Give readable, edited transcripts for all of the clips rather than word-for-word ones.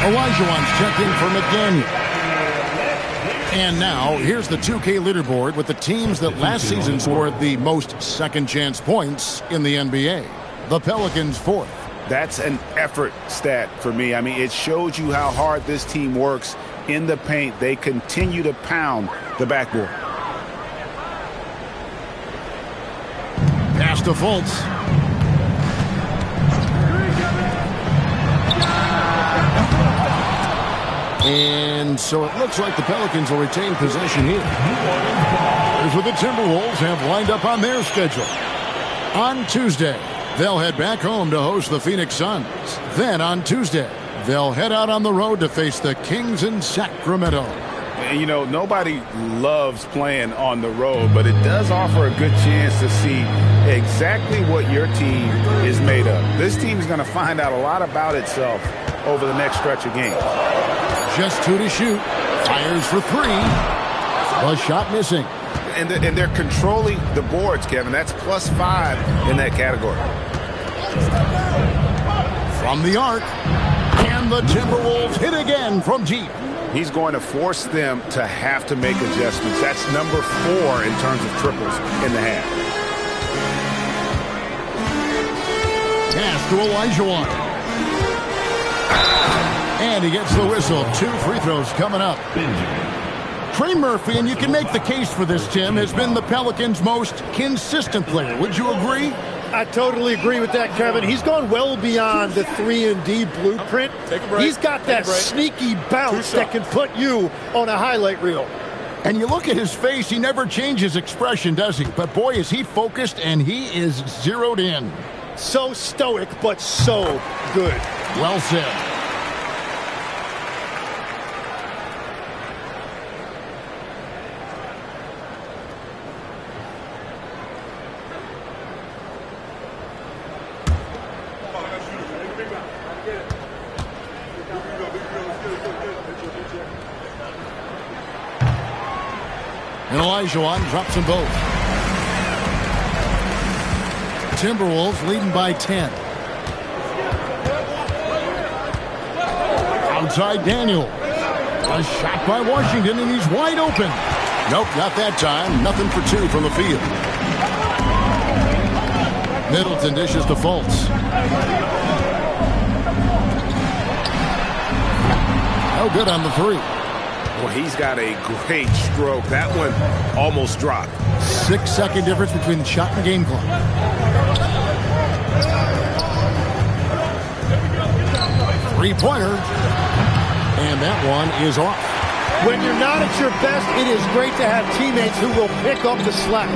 Olajuwon's checked in for McDaniel. And now, here's the 2K leaderboard with the teams that last season scored the most second-chance points in the NBA. The Pelicans fourth. That's an effort stat for me. I mean, it shows you how hard this team works in the paint. They continue to pound the backboard. Pass to Fultz. And so it looks like the Pelicans will retain possession here. Here's what the Timberwolves have lined up on their schedule. On Tuesday, they'll head back home to host the Phoenix Suns. Then on Tuesday, they'll head out on the road to face the Kings in Sacramento. And, you know, nobody loves playing on the road, but it does offer a good chance to see exactly what your team is made of. This team is going to find out a lot about itself over the next stretch of games. Just 2 to shoot. Fires for 3. A shot missing. And they're controlling the boards, Kevin. That's +5 in that category. From the arc. And the Timberwolves hit again from deep. He's going to force them to have to make adjustments. That's number 4 in terms of triples in the half. Pass to Olajuwon. And he gets the whistle. 2 free throws coming up. Trey Murphy, and you can make the case for this, Tim, has been the Pelicans' most consistent player. Would you agree? I totally agree with that, Kevin. He's gone well beyond the 3-and-D blueprint. He's got that sneaky bounce that can put you on a highlight reel. And you look at his face, he never changes expression, does he? But boy, is he focused, and he is zeroed in. So stoic, but so good. Well said. And Olajuwon drops them both. Timberwolves leading by 10. Outside Daniel. A shot by Washington, and he's wide open. Nope, not that time. Nothing for 2 from the field. Middleton dishes to Fultz. No good on the 3. Well, he's got a great stroke. That one almost dropped. 6-second difference between the shot and game clock. Three-pointer. And that one is off. When you're not at your best, it is great to have teammates who will pick up the slack.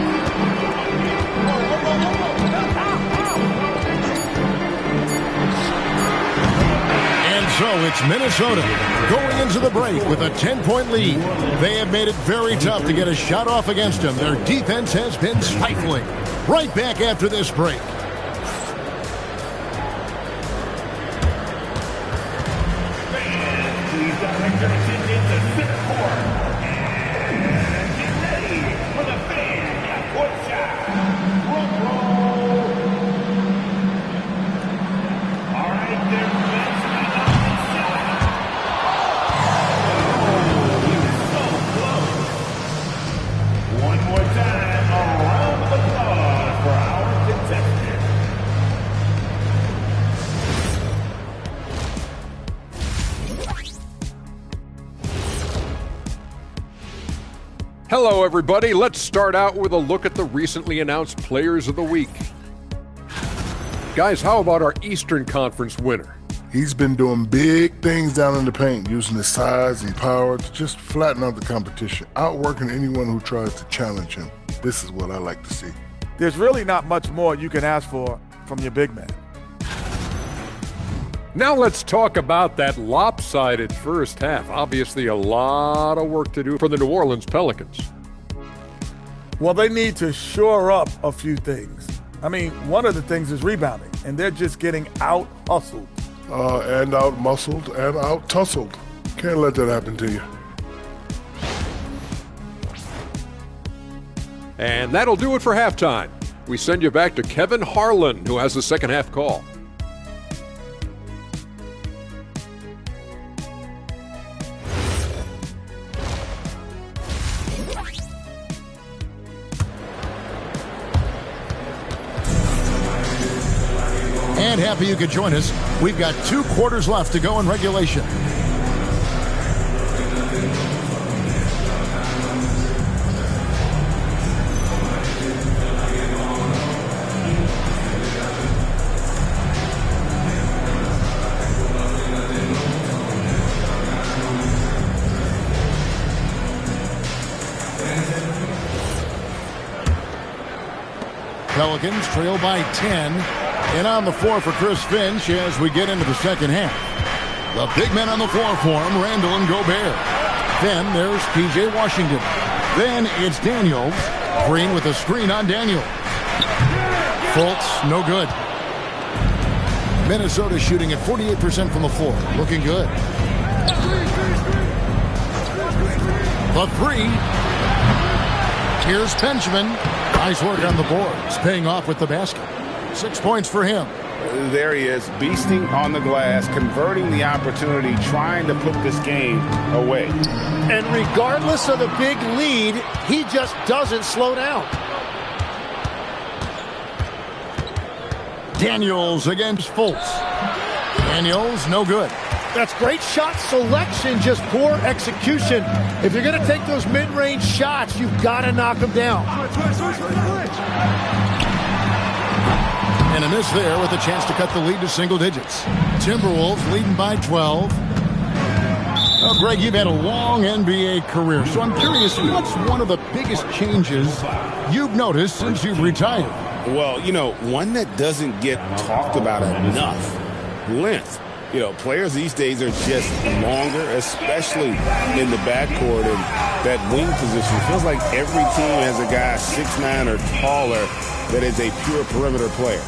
So it's Minnesota going into the break with a 10-point lead. They have made it very tough to get a shot off against them. Their defense has been stifling. Right back after this break. Please direct your attention to center court. And get ready for the fan at courtside. Drum roll. All right, there. Hello, everybody. Let's start out with a look at the recently announced Players of the Week. Guys, how about our Eastern Conference winner? He's been doing big things down in the paint, using his size and power to just flatten out the competition, outworking anyone who tries to challenge him. This is what I like to see. There's really not much more you can ask for from your big man. Now let's talk about that lopsided first half. Obviously a lot of work to do for the New Orleans Pelicans. Well, they need to shore up a few things. I mean, one of the things is rebounding, and they're just getting out-hustled. And out-muscled and out-tussled. Can't let that happen to you. And that'll do it for halftime. We send you back to Kevin Harlan, who has the second half call. and happy you could join us. We've got 2 quarters left to go in regulation. Pelicans trail by 10. And on the floor for Chris Finch as we get into the second half. The big men on the floor for him, Randall and Gobert. Then there's P.J. Washington. Then it's Daniels. Green with a screen on Daniels. Fultz, no good. Minnesota shooting at 48% from the floor. Looking good. The 3. Here's Benjamin. Nice work on the boards. Paying off with the basket. 6 points for him. There he is, beasting on the glass, converting the opportunity, trying to put this game away. And regardless of the big lead, he just doesn't slow down. Daniels against Fultz. Daniels, no good. That's great shot selection, just poor execution. If you're going to take those mid-range shots, you've got to knock them down. And a miss there with a chance to cut the lead to single digits. Timberwolves leading by 12. Well, Greg, you've had a long NBA career, so I'm curious, what's one of the biggest changes you've noticed since you've retired? Well, one that doesn't get talked about enough, length. Players these days are just longer, especially in the backcourt, and that wing position. Feels like every team has a guy 6'9" or taller that is a pure perimeter player.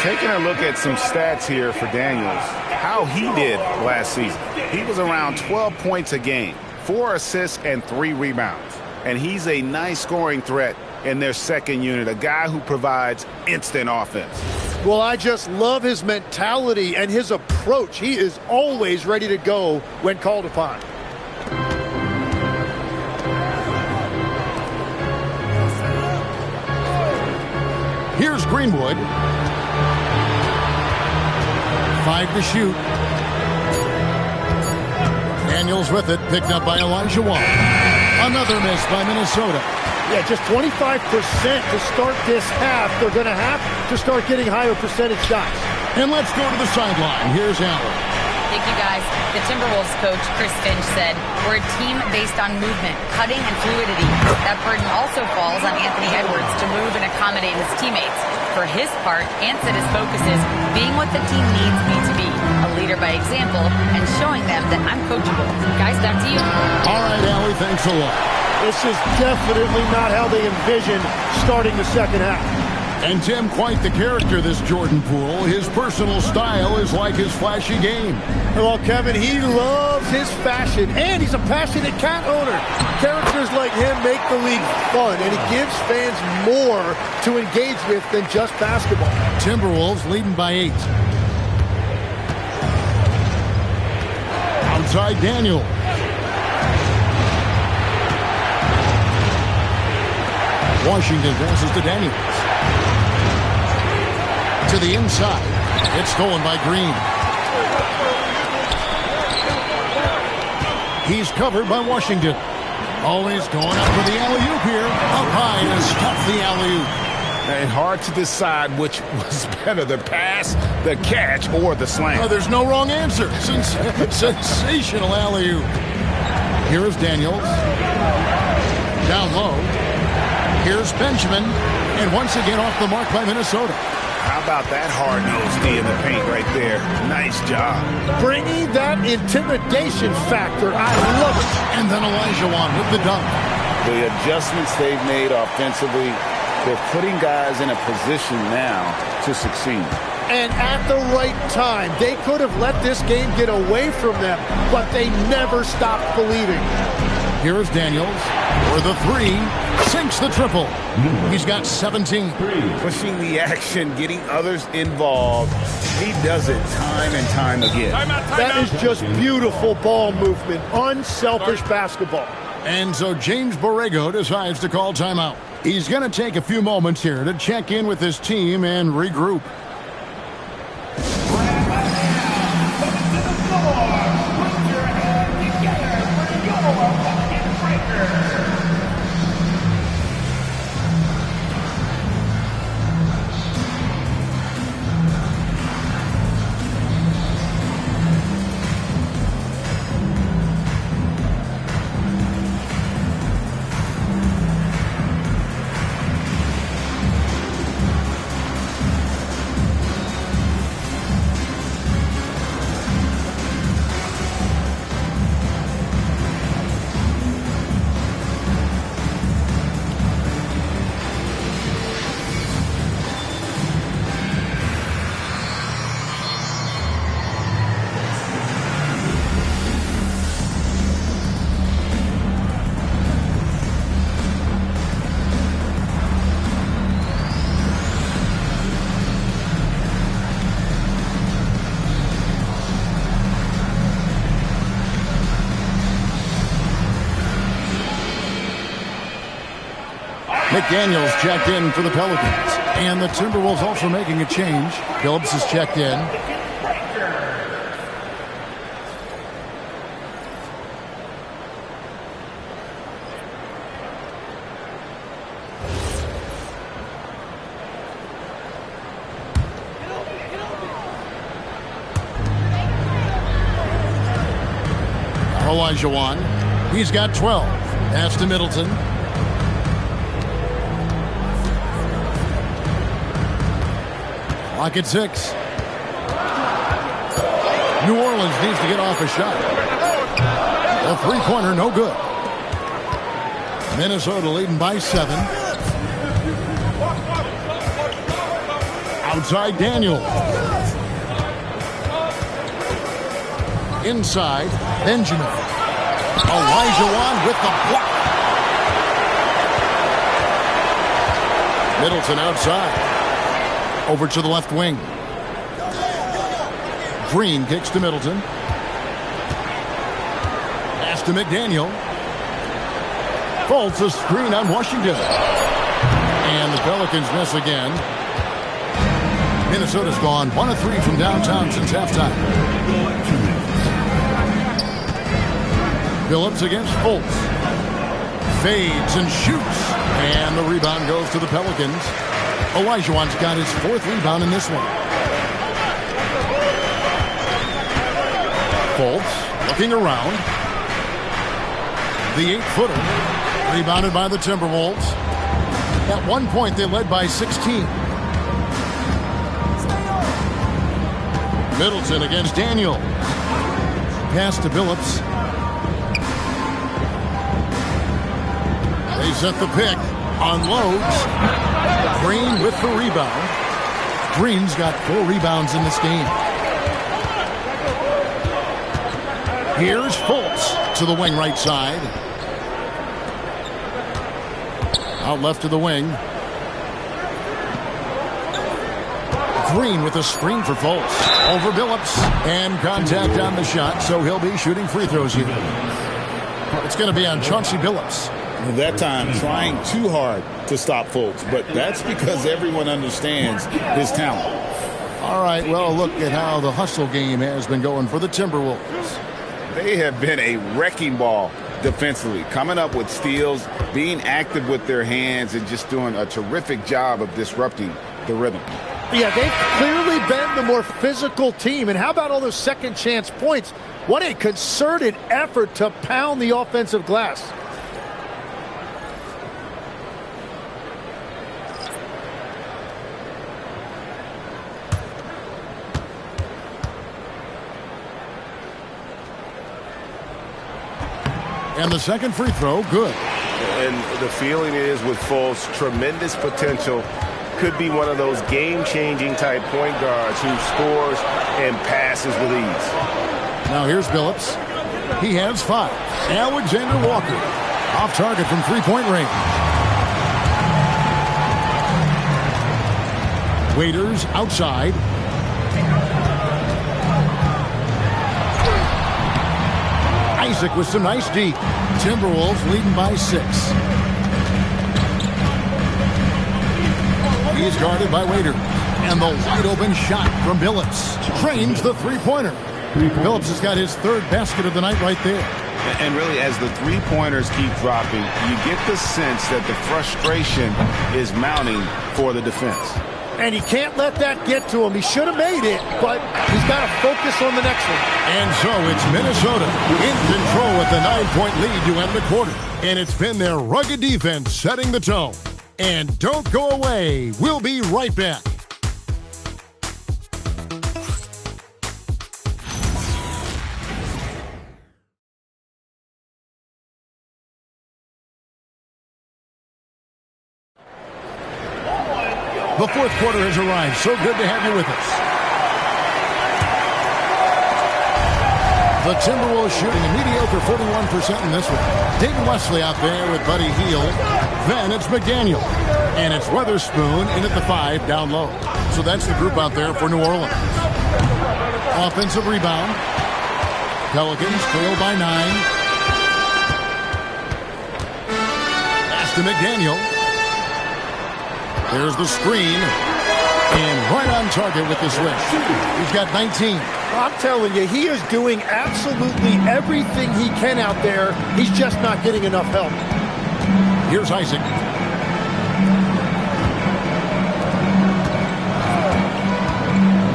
Taking a look at some stats here for Daniels, how he did last season. He was around 12 points a game, 4 assists and 3 rebounds. And he's a nice scoring threat in their second unit, a guy who provides instant offense. Well, I just love his mentality and his approach. He is always ready to go when called upon. Here's Greenwood. 5 to shoot. Daniels with it, picked up by Elijah Wall. Another miss by Minnesota. Yeah, just 25% to start this half. They're going to have to start getting higher percentage shots. And let's go to the sideline. Here's Allen. Thank you, guys. The Timberwolves coach, Chris Finch, said, "We're a team based on movement, cutting, and fluidity. That burden also falls on Anthony Edwards to move and accommodate his teammates. For his part, Ant said his focus is being what the team needs me to be, a leader by example, and showing them that I'm coachable." Guys, back to you. All right, Allie, thanks a lot. This is definitely not how they envisioned starting the second half. And Tim, quite the character, this Jordan Poole. His personal style is like his flashy game. Well, Kevin, he loves his fashion, and he's a passionate cat owner. Characters like him make the league fun, and he gives fans more to engage with than just basketball. Timberwolves leading by 8. Outside Daniel. Washington passes to Daniels. To the inside. It's stolen by Green. He's covered by Washington. Always going up for the alley-oop here. Up high and stuff the alley-oop. And hard to decide which was better, the pass, the catch, or the slam. Oh, there's no wrong answer. Sensational alley-oop. Here's Daniels. Down low. Here's Benjamin. And once again off the mark by Minnesota. How about that hard-nosed D in the paint right there? Nice job. Bringing that intimidation factor. I love it. And then Olajuwon with the dunk. The adjustments they've made offensively, they're putting guys in a position now to succeed. And at the right time, they could have let this game get away from them, but they never stopped believing. Here's Daniels for the three. Sinks the triple. He's got 17. Pushing the action, getting others involved. He does it time and time again. That is just beautiful ball movement. Unselfish basketball. And so James Borrego decides to call timeout. He's going to take a few moments here to check in with his team and regroup. McDaniels checked in for the Pelicans. And the Timberwolves also making a change. Phillips is checked in. Olajuwon. He's got 12. Pass to Middleton. Clock at 6. New Orleans needs to get off a shot. A three-pointer, no good. Minnesota leading by 7. Outside Daniel. Inside Benjamin. Olajuwon with the block. Middleton outside. Over to the left wing. Green kicks to Middleton. Pass to McDaniel. Faults a screen on Washington. And the Pelicans miss again. Minnesota's gone 1 of 3 from downtown since halftime. Phillips against Fultz. Fades and shoots. And the rebound goes to the Pelicans. Olajuwon's got his 4th rebound in this one. Fultz looking around. The 8-footer rebounded by the Timberwolves. At one point they led by 16. Middleton against Daniel. Pass to Phillips. They set the pick. Unloads. Green with the rebound. Green's got 4 rebounds in this game. Here's Fultz to the wing right side. Out left to the wing. Green with a screen for Fultz. Over Phillips. And contact on the shot, so he'll be shooting free throws here. It's going to be on Chauncey Billups. That time trying too hard to stop Fultz, but that's because everyone understands his talent. All right, well, look at how the hustle game has been going for the Timberwolves. They have been a wrecking ball defensively, coming up with steals, being active with their hands, and just doing a terrific job of disrupting the rhythm. Yeah, they've clearly been the more physical team. And how about all those second chance points? What a concerted effort to pound the offensive glass. And the second free throw, good. And the feeling is with Fultz, tremendous potential. Could be one of those game-changing type point guards who scores and passes with ease. Now here's Billups. He has 5. Alexander Walker off target from three-point range. Waiters outside. Isaac with some nice deep. Timberwolves leading by 6. He's guarded by Waiter. And the wide open shot from Billups. Trains the three-pointer. Billups has got his 3rd basket of the night right there. And really, as the three-pointers keep dropping, you get the sense that the frustration is mounting for the defense. And he can't let that get to him. He should have made it, but he's got to focus on the next one. And so it's Minnesota in control with the 9-point lead to end the quarter. And it's been their rugged defense setting the tone. And don't go away. We'll be right back. The fourth quarter has arrived. So good to have you with us. The Timberwolves shooting a mediocre 41% in this one. David Wesley out there with Buddy Hield. Then it's McDaniel. And it's Weatherspoon in at the 5 down low. So that's the group out there for New Orleans. Offensive rebound. Pelicans trail by 9. Pass to McDaniel. There's the screen. And right on target with the switch. He's got 19. I'm telling you, he is doing absolutely everything he can out there. He's just not getting enough help. Here's Isaac.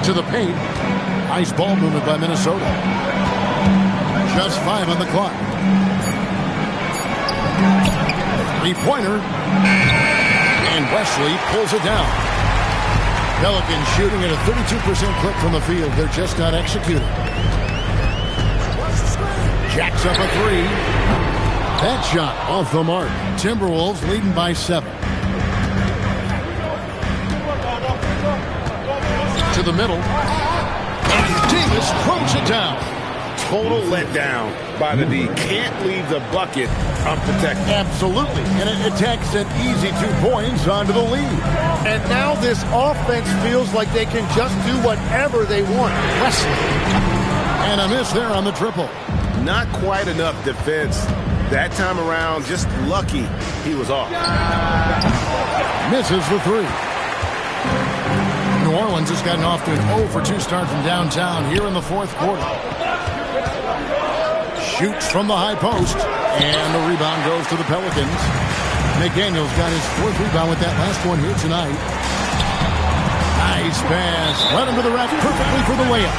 To the paint. Nice ball movement by Minnesota. Just 5 on the clock. Three-pointer. And Wesley pulls it down. Pelicans shooting at a 32% clip from the field. They're just not executing. Jacks up a 3. That shot off the mark. Timberwolves leading by 7. To the middle. And Davis throws it down. Total letdown by the D. Can't leave the bucket unprotected. Absolutely. And it attacks an easy 2 points onto the lead. And now this offense feels like they can just do whatever they want. Wesley. And a miss there on the triple. Not quite enough defense. That time around, just lucky he was off. Misses the 3. New Orleans has gotten off to an 0 for 2 start from downtown here in the fourth quarter. Shoots from the high post. And the rebound goes to the Pelicans. McDaniel's got his 4th rebound with that last one here tonight. Nice pass. Led him to the rack perfectly for the layup.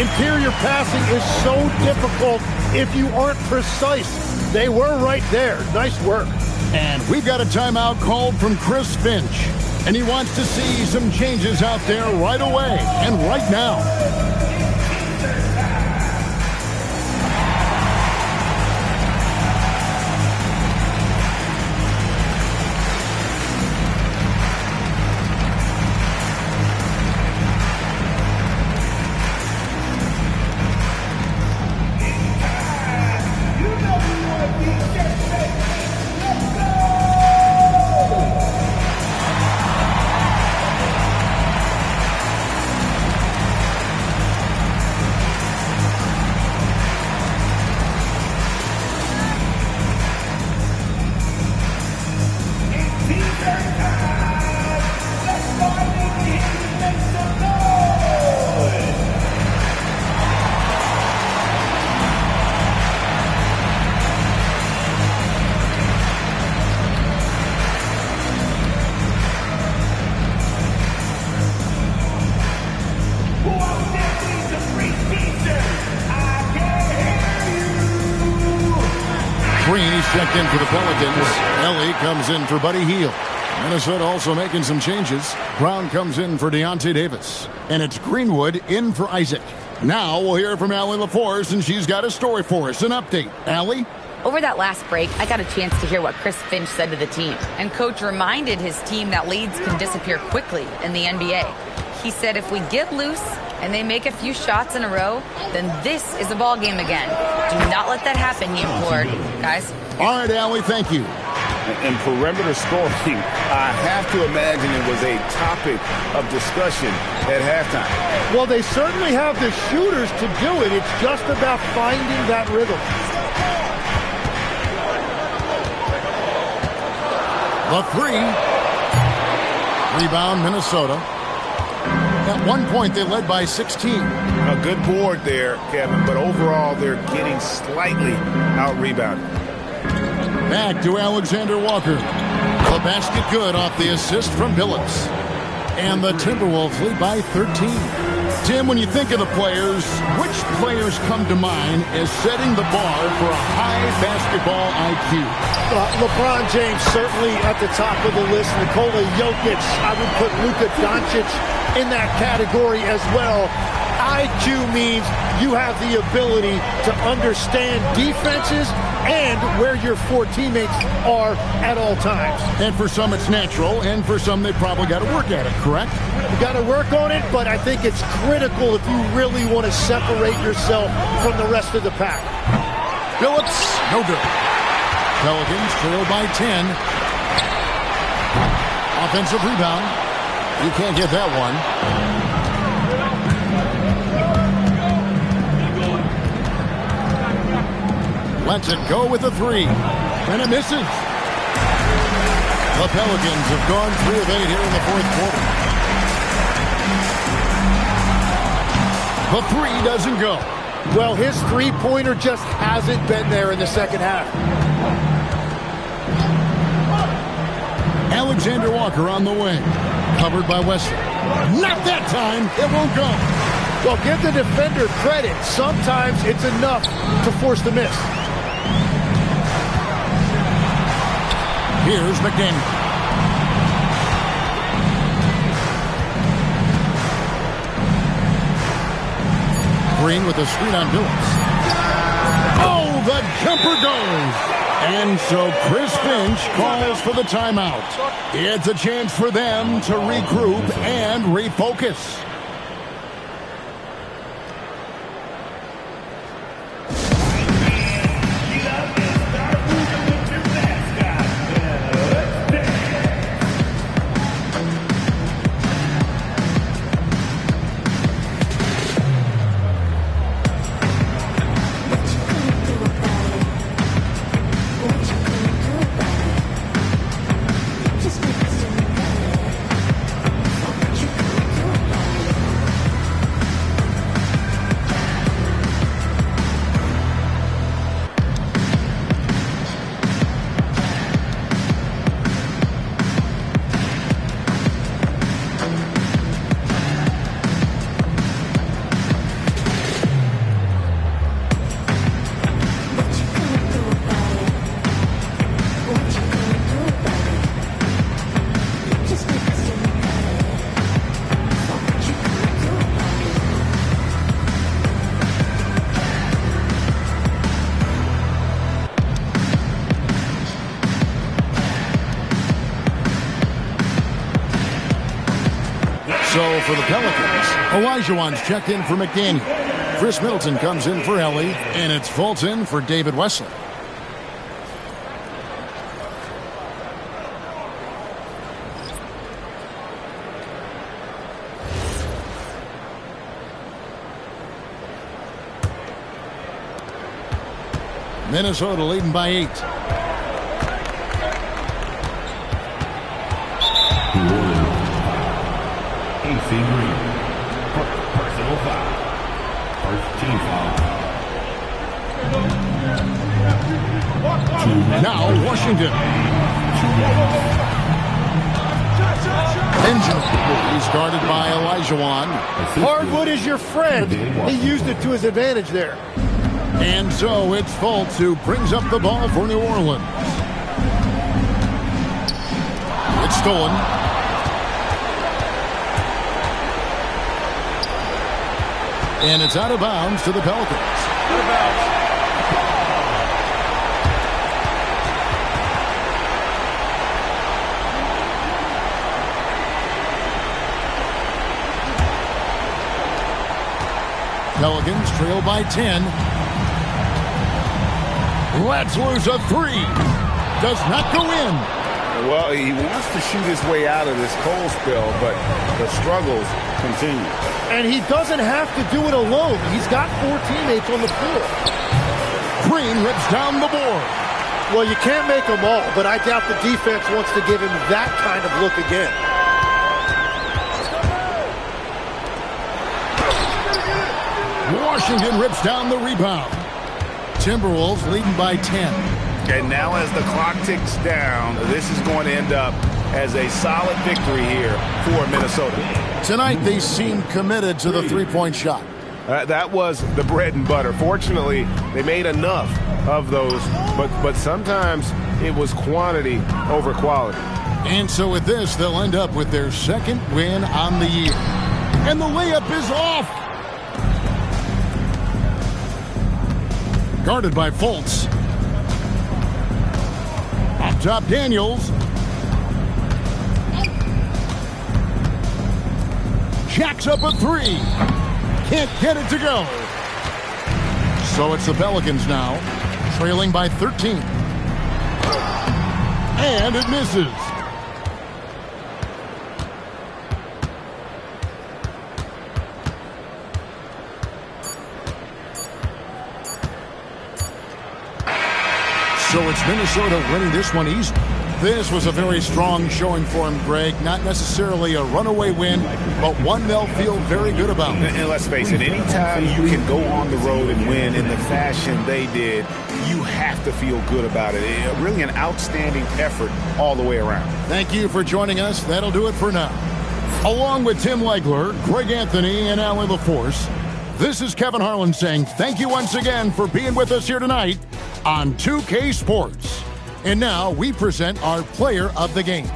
Interior passing is so difficult if you aren't precise. They were right there. Nice work. And we've got a timeout called from Chris Finch. And he wants to see some changes out there right away and right now. Green, he's checked in for the Pelicans. Ellie comes in for Buddy Hield. Minnesota also making some changes. Brown comes in for Deontay Davis. And it's Greenwood in for Isaac. Now we'll hear from Allie LaForce, and she's got a story for us. An update. Allie? Over that last break, I got a chance to hear what Chris Finch said to the team. And Coach reminded his team that leads can disappear quickly in the NBA. He said if we get loose and they make a few shots in a row, then this is a ball game again. Do not let that happen, he implored. Guys? All right, Allie, thank you. And perimeter scoring, I have to imagine it was a topic of discussion at halftime. Well, they certainly have the shooters to do it. It's just about finding that rhythm. The three. Rebound, Minnesota. At one point, they led by 16. A good board there, Kevin, but overall, they're getting slightly out-rebounded. Back to Alexander Walker. The basket good off the assist from Billups. And the Timberwolves lead by 13. Tim, when you think of the players, which players come to mind as setting the bar for a high basketball IQ? LeBron James certainly at the top of the list. Nikola Jokic, I would put Luka Doncic in that category as well. IQ means you have the ability to understand defenses and where your four teammates are at all times. And for some it's natural, and for some they probably got to work at it, correct? You got to work on it, but I think it's critical if you really want to separate yourself from the rest of the pack. Billups, no good. Pelicans trail by 10. Offensive rebound. You can't get that one. Lets it go with a three. And it misses. The Pelicans have gone 3 of 8 here in the fourth quarter. The three doesn't go. Well, his three-pointer just hasn't been there in the second half. Alexander Walker on the wing. Covered by Wesley. Not that time. It won't go. Well, give the defender credit. Sometimes it's enough to force the miss. Here's McDaniel. Green with a screen on Billups. Oh, the jumper goes. And so Chris Finch calls for the timeout. It's a chance for them to regroup and refocus. So for the Pelicans, Olajuwon's checked in for McDaniel. Chris Middleton comes in for Ellie, and it's Fulton for David Wesley. Minnesota leading by 8. Green. Personal foul. First team foul. Now Washington. Benjamin. He's guarded by Olajuwon. Hardwood is your friend. He used it to his advantage there. And so it's Fultz who brings up the ball for New Orleans. It's stolen. And it's out of bounds to the Pelicans. Out of bounds. Pelicans trail by 10. Let's lose a three. Does not go in. Well, he wants to shoot his way out of this cold spell, but the struggles continue. And he doesn't have to do it alone. He's got 4 teammates on the floor. Green rips down the board. Well, you can't make them all, but I doubt the defense wants to give him that kind of look again. Washington rips down the rebound. Timberwolves leading by 10. And now as the clock ticks down, this is going to end up as a solid victory here for Minnesota. Tonight, they seem committed to the three-point shot. That was the bread and butter. Fortunately, they made enough of those, but sometimes it was quantity over quality. And so with this, they'll end up with their second win on the year. And the layup is off. Guarded by Fultz. Up top, Daniels. Jacks up a three. Can't get it to go. So it's the Pelicans now, trailing by 13. And it misses. So it's Minnesota winning this one easy. This was a very strong showing for him, Greg. Not necessarily a runaway win, but one they'll feel very good about. And let's face it, anytime you can go on the road and win in the fashion they did, you have to feel good about it. Really an outstanding effort all the way around. Thank you for joining us. That'll do it for now. Along with Tim Legler, Greg Anthony, and Allie LaForce, this is Kevin Harlan saying thank you once again for being with us here tonight on 2K Sports. And now we present our player of the game.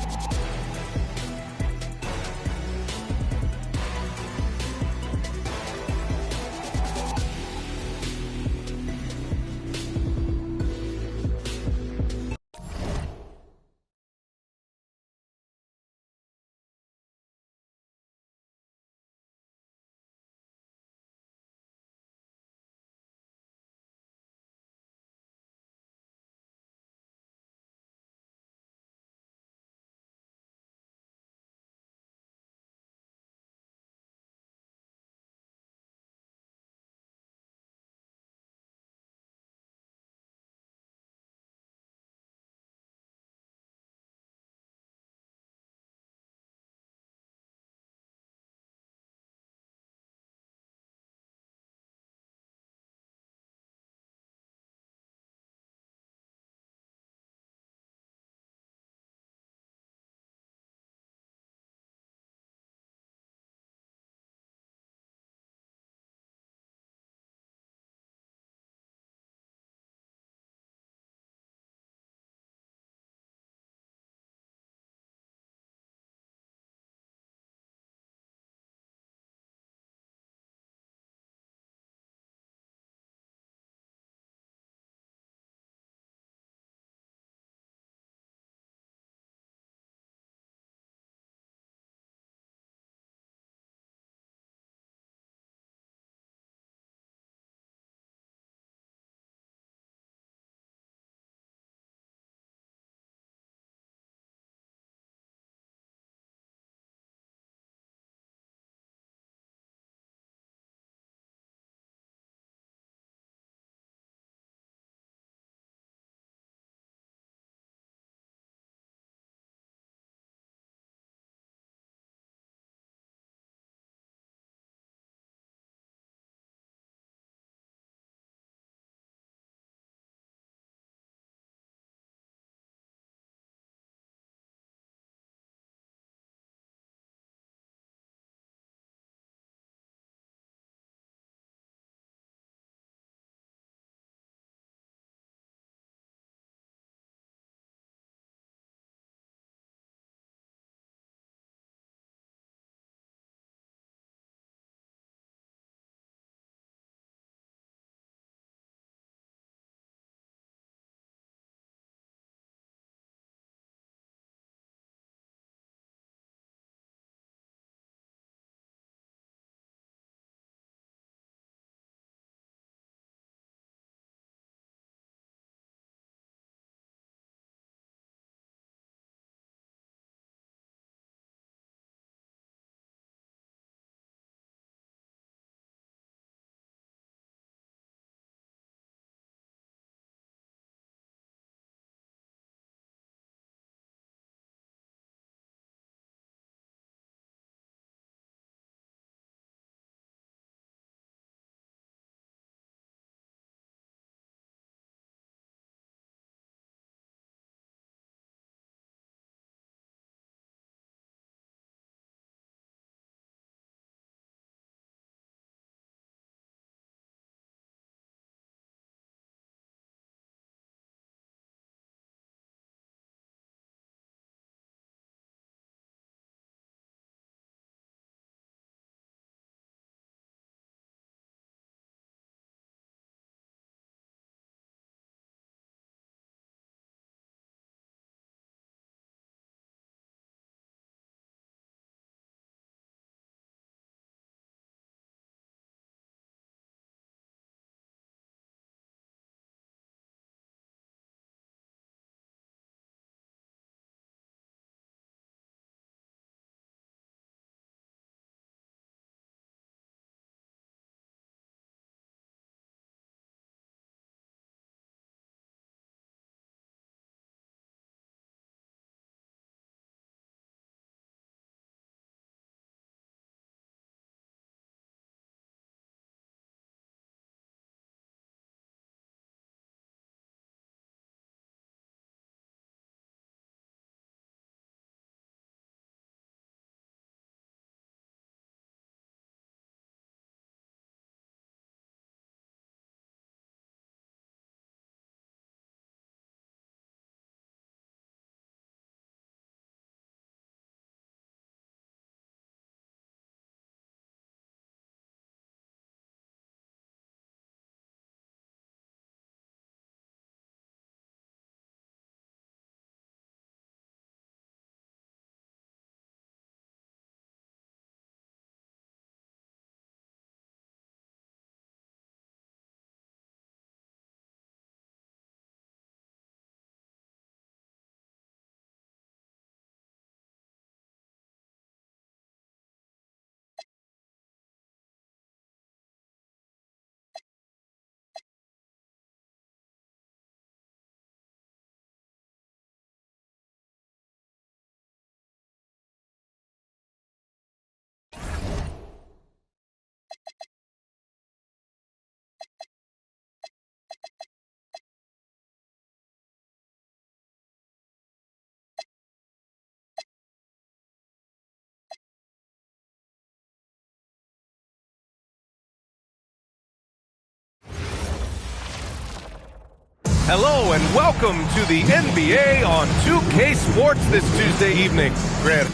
Hello and welcome to the NBA on 2K Sports this Tuesday evening. Grant,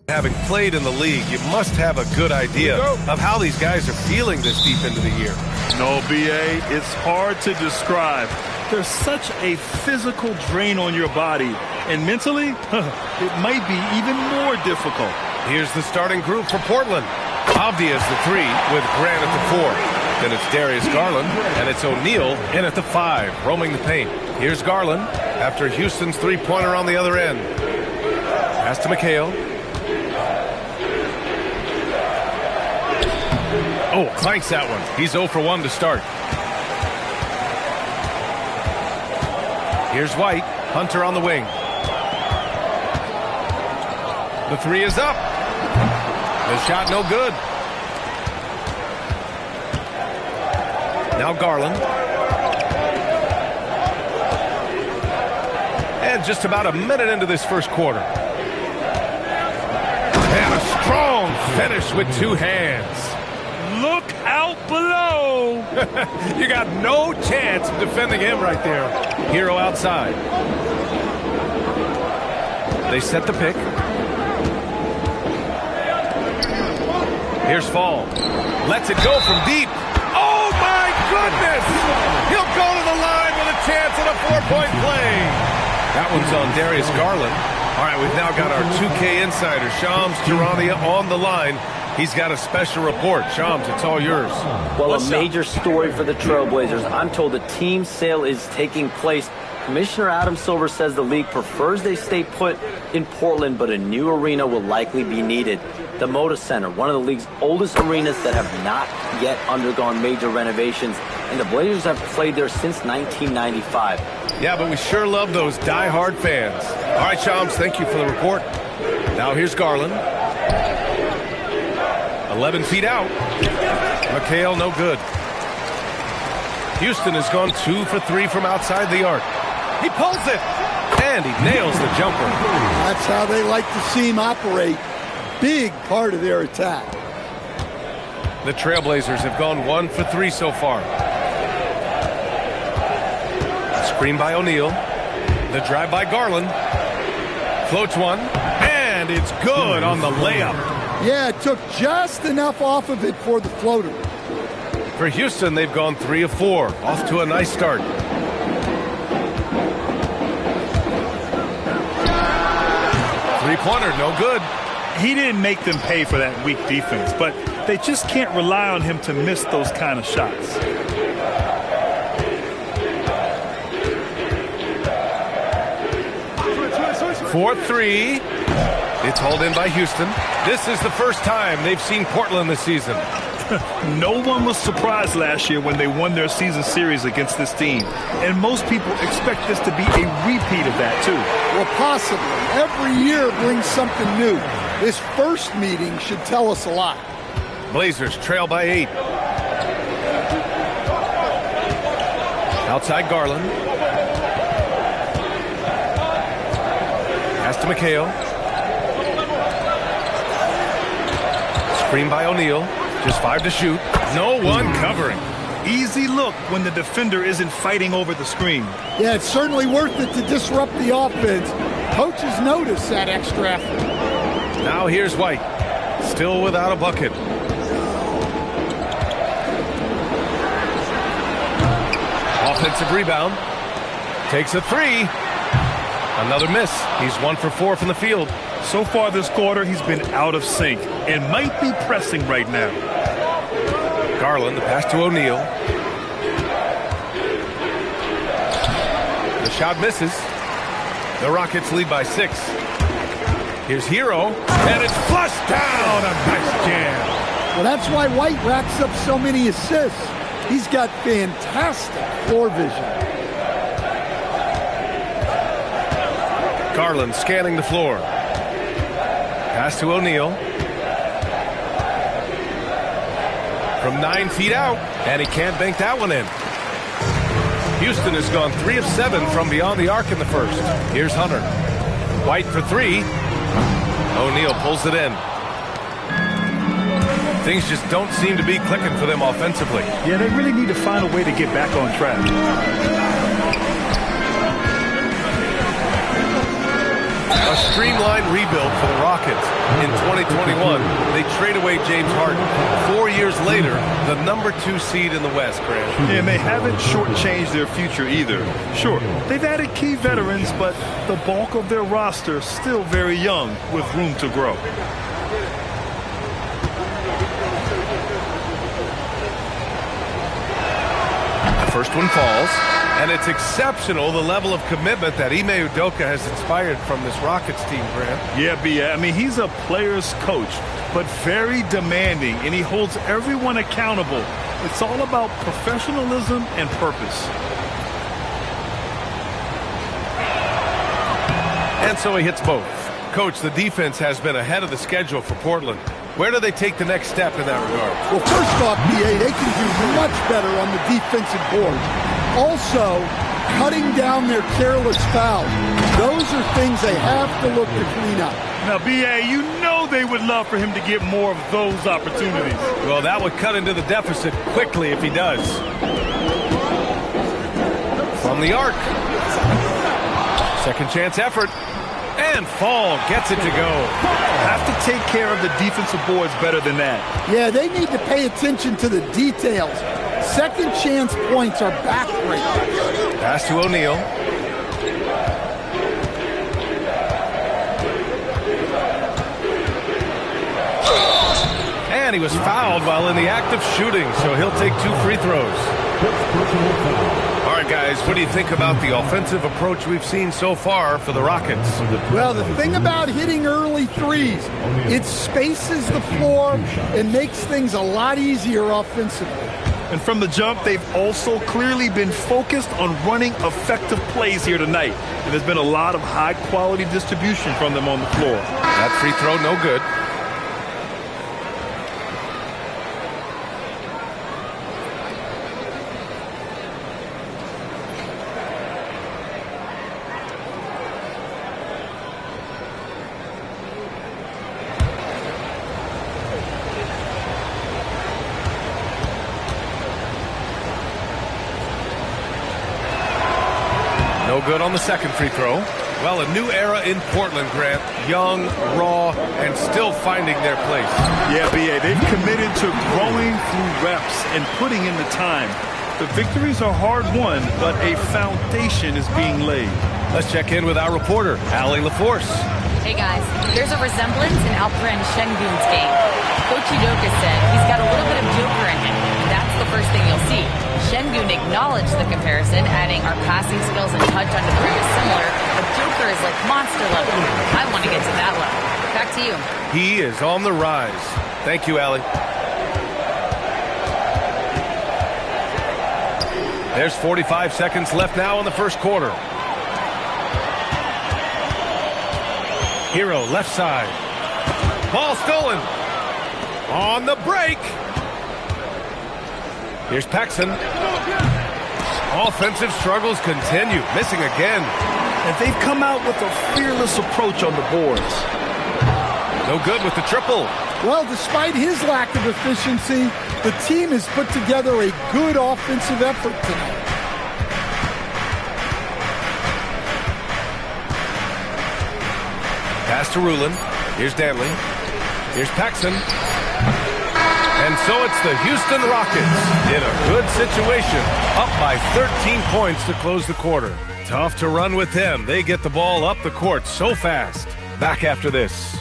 having played in the league, you must have a good idea of how these guys are feeling this deep into the year. No, BA, it's hard to describe. There's such a physical drain on your body, and mentally, it might be even more difficult. Here's the starting group for Portland. Avdia's the 3 with Grant at the 4. Then it's Darius Garland, and it's O'Neal in at the 5, roaming the paint. Here's Garland after Houston's three-pointer on the other end. Pass to McHale. Oh, clanks that one. He's 0 for 1 to start. Here's White. Hunter on the wing. The 3 is up. The shot no good. Now Garland. And just about a minute into this first quarter. And a strong finish with 2 hands. Look out below. You got no chance of defending him right there. Hero outside. They set the pick. Here's Fall. Lets it go from deep. Oh, my goodness! He'll go to the line with a chance at a 4-point play. That one's on Darius Garland. All right, we've now got our 2K insider, Shams Charania, on the line. He's got a special report. Shams, it's all yours. Well, a major story for the Trailblazers. I'm told the team sale is taking place. Commissioner Adam Silver says the league prefers they stay put in Portland, but a new arena will likely be needed. The Moda Center, one of the league's oldest arenas that have not yet undergone major renovations, and the Blazers have played there since 1995. Yeah, but we sure love those die-hard fans. All right, Shams, thank you for the report. Now here's Garland. 11 feet out. McHale, no good. Houston has gone 2 for 3 from outside the arc. He pulls it, and he nails the jumper. That's how they like to see him operate. Big part of their attack. The Trailblazers have gone 1 for 3 so far. Screen by O'Neal. The drive by Garland. Floats one, and it's good on the layup. Yeah, it took just enough off of it for the floater. For Houston, they've gone 3 of 4. Off to a nice start. Three-pointer, no good. He didn't make them pay for that weak defense, but they just can't rely on him to miss those kind of shots. For 3. It's hauled in by Houston. This is the first time they've seen Portland this season. No one was surprised last year when they won their season series against this team. And most people expect this to be a repeat of that, too. Well, possibly. Every year brings something new. This first meeting should tell us a lot. Blazers trail by 8. Outside Garland. Pass to McHale. Screen by O'Neal. Just 5 to shoot. No one covering. Easy look when the defender isn't fighting over the screen. Yeah, it's certainly worth it to disrupt the offense. Coaches notice that extra effort. Now here's White. Still without a bucket. Offensive rebound. Takes a 3. Another miss. He's 1 for 4 from the field. So far this quarter, he's been out of sync and might be pressing right now. Garland, the pass to O'Neal. The shot misses. The Rockets lead by 6. Here's Hero, and it's flushed down. A nice jam. Well, that's why White racks up so many assists. He's got fantastic floor vision. Garland scanning the floor. Pass to O'Neal. From 9 feet out, and he can't bank that one in. Houston has gone 3 of 7 from beyond the arc in the first. Here's Hunter. White for 3. O'Neal pulls it in. Things just don't seem to be clicking for them offensively. Yeah, they really need to find a way to get back on track. A streamlined rebuild for the Rockets. In 2021, they trade away James Harden. 4 years later, the #2 seed in the West, Grant. Yeah, and they haven't shortchanged their future either. Sure, they've added key veterans, but the bulk of their roster still very young with room to grow. The first one falls. And it's exceptional, the level of commitment that Ime Udoka has inspired from this Rockets team, Grant. Yeah, B.A. I mean, he's a player's coach, but very demanding, and he holds everyone accountable. It's all about professionalism and purpose. And so he hits both. Coach, the defense has been ahead of the schedule for Portland. Where do they take the next step in that regard? Well, first off, B.A., they can do much better on the defensive board. Also, cutting down their careless fouls. Those are things they have to look to clean up. Now, B.A., you know they would love for him to get more of those opportunities. Well, that would cut into the deficit quickly if he does. From the arc. Second chance effort. And Fall gets it to go. Have to take care of the defensive boards better than that. Yeah, they need to pay attention to the details. Second chance points are backbreakers. Pass to O'Neal. And he was fouled while in the act of shooting, so he'll take 2 free throws. All right, guys, what do you think about the offensive approach we've seen so far for the Rockets? Well, the thing about hitting early threes, it spaces the floor and makes things a lot easier offensively. And from the jump, they've also clearly been focused on running effective plays here tonight. And there's been a lot of high-quality distribution from them on the floor. That free throw, no good. No good on the second free throw. Well, a new era in Portland, Grant. Young, raw, and still finding their place. Yeah, B.A., they've committed to growing through reps and putting in the time. The victories are hard-won, but a foundation is being laid. Let's check in with our reporter, Allie LaForce. Hey, guys. There's a resemblance in Alperen Şengün's game. Coach Udoka said he's got a little bit of Joker in him. That's the first thing you'll see. Şengün acknowledged the comparison, adding our passing skills and touch on the rim is similar, but Joker is like monster level. I want to get to that level. Back to you. He is on the rise. Thank you, Allie. There's 45 seconds left now in the first quarter. Hero left side. Ball stolen. On the break. Here's Paxson. Offensive struggles continue. Missing again. And they've come out with a fearless approach on the boards. No good with the triple. Well, despite his lack of efficiency, the team has put together a good offensive effort tonight. Pass to Rulin. Here's Danley. Here's Paxson. And so it's the Houston Rockets in a good situation, up by 13 points to close the quarter. Tough to run with them. They get the ball up the court so fast. Back after this.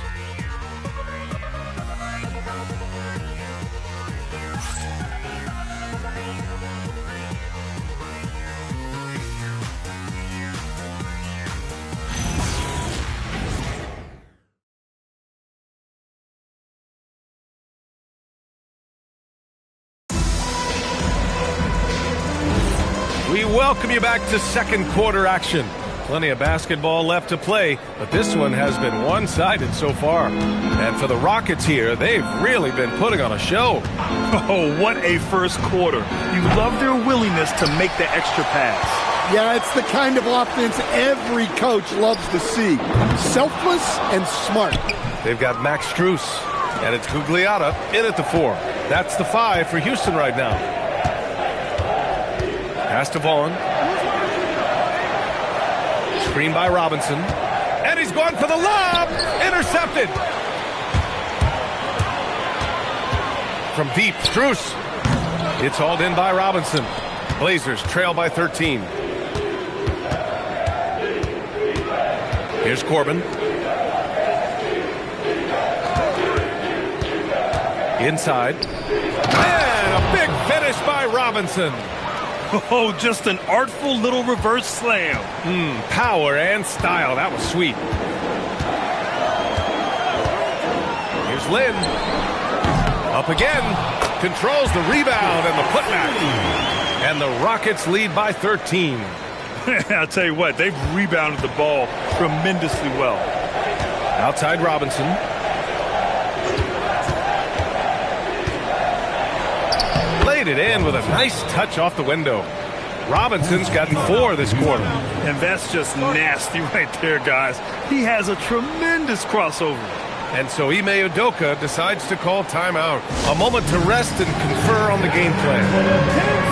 We welcome you back to second quarter action. Plenty of basketball left to play, but this one has been one-sided so far. And for the Rockets here, they've really been putting on a show. Oh, what a first quarter. You love their willingness to make the extra pass. Yeah, it's the kind of offense every coach loves to see. Selfless and smart. They've got Max Strus. And it's Gugliotta in at the 4. That's the 5 for Houston right now. Pass to Vaughn. Screen by Robinson. And he's going for the lob. Intercepted. From deep, Strus. It's hauled in by Robinson. Blazers trail by 13. Here's Corbin. Inside. And a big finish by Robinson. Oh, just an artful little reverse slam. Power and style. That was sweet. Here's Lynn. Up again. Controls the rebound and the putback. And the Rockets lead by 13. I'll tell you what, they've rebounded the ball tremendously well. Outside Robinson. Laid it in with a nice touch off the window. Robinson's gotten 4 this quarter. And that's just nasty right there, guys. He has a tremendous crossover. And so Ime Udoka decides to call timeout. A moment to rest and confer on the game plan.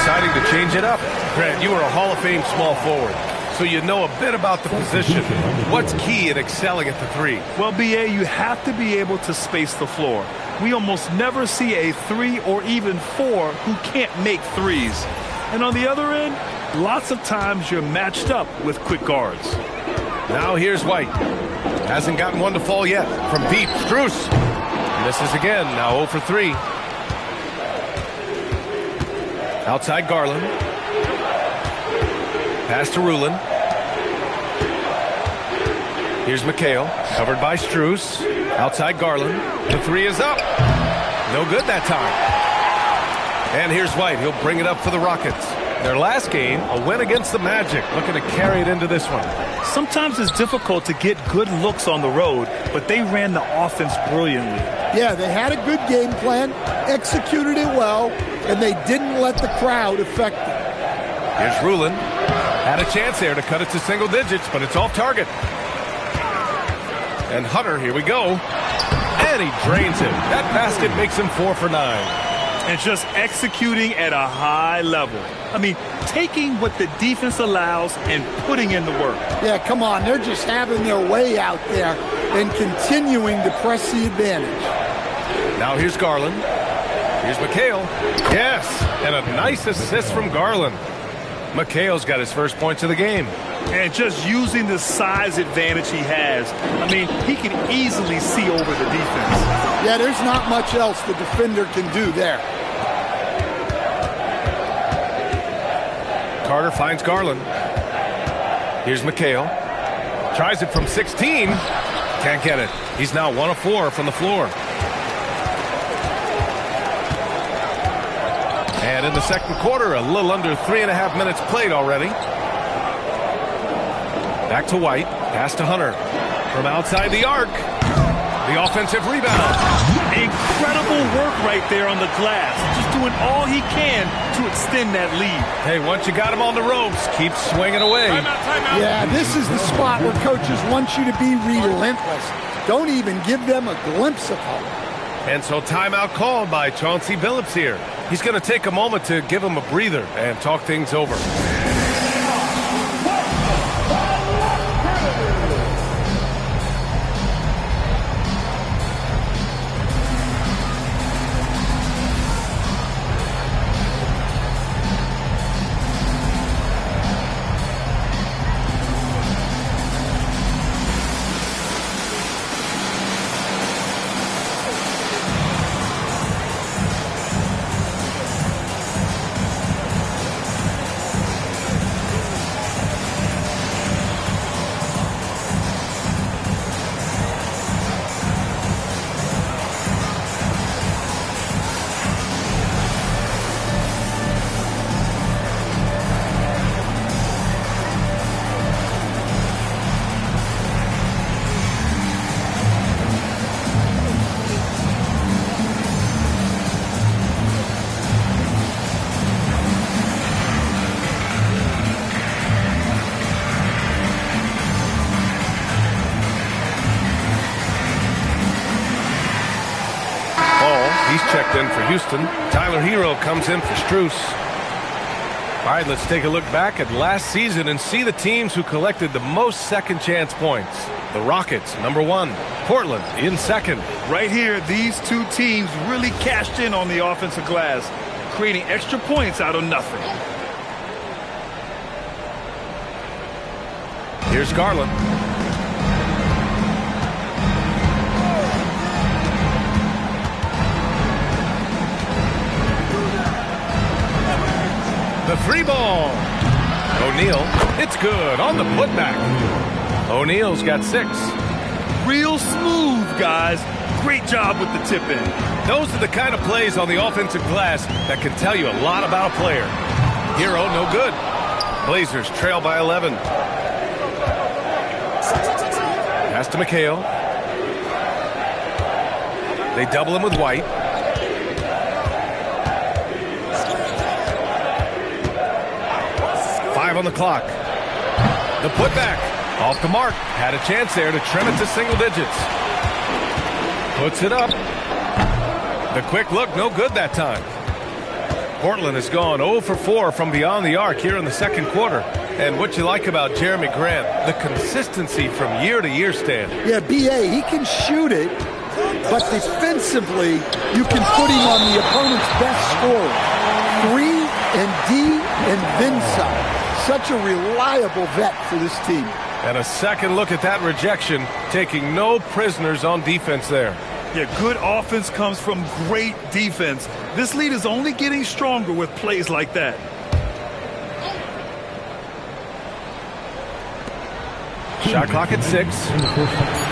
Deciding to change it up. Grant, you were a Hall of Fame small forward, so you know a bit about the position. What's key in excelling at the 3? Well, B.A., you have to be able to space the floor. We almost never see a 3 or even 4 who can't make threes. And on the other end, lots of times you're matched up with quick guards. Now here's White. Hasn't gotten one to fall yet. From deep, Strus. Misses again, now 0 for 3. Outside Garland. Pass to Rulin. Here's McHale. Covered by Strus. Outside Garland. The 3 is up. No good that time. And here's White. He'll bring it up for the Rockets. Their last game, a win against the Magic. Looking to carry it into this one. Sometimes it's difficult to get good looks on the road, but they ran the offense brilliantly. Yeah, they had a good game plan, executed it well, and they didn't let the crowd affect them. Here's Rulin. Had a chance there to cut it to single digits, but it's off target. And Hunter, here we go. And he drains it. That basket makes him 4 for 9. And just executing at a high level. I mean, taking what the defense allows and putting in the work. Yeah, come on. They're just having their way out there and continuing to press the advantage. Now here's Garland. Here's McHale. Yes, and a nice assist from Garland. McHale's got his first points of the game. And just using the size advantage he has. I mean, he can easily see over the defense. Yeah, there's not much else the defender can do there. Carter finds Garland. Here's McHale. Tries it from 16. Can't get it. He's now 1 of 4 from the floor. And in the second quarter, a little under 3.5 minutes played already. Back to White. Pass to Hunter. From outside the arc. The offensive rebound. Incredible work right there on the glass. Just doing all he can to extend that lead. Hey, once you got him on the ropes, keep swinging away. Timeout. Yeah, this is the spot where coaches want you to be relentless. Don't even give them a glimpse of hope. And so timeout called by Chauncey Billups here. He's going to take a moment to give him a breather and talk things over. He's checked in for Houston. Tyler Hero comes in for Strus. All right, let's take a look back at last season and see the teams who collected the most second chance points. The Rockets, number 1. Portland in second. Right here, these two teams really cashed in on the offensive glass, creating extra points out of nothing. Here's Garland. The 3 ball. O'Neal, it's good on the putback. O'Neal's got 6. Real smooth, guys. Great job with the tip in. Those are the kind of plays on the offensive glass that can tell you a lot about a player. Hero, no good. Blazers trail by 11. Pass to McHale. They double him with White. On the clock. The putback off the mark. Had a chance there to trim it to single digits. Puts it up. The quick look, no good that time. Portland has gone 0 for 4 from beyond the arc here in the second quarter. And what you like about Jeremy Grant, the consistency from year to year, Stan. Yeah, B.A., he can shoot it, but defensively, you can put him on the opponent's best scorer. 3 and D and then some. Such a reliable vet for this team. And a second look at that rejection, taking no prisoners on defense there. Yeah, good offense comes from great defense. This lead is only getting stronger with plays like that. Shot clock at 6.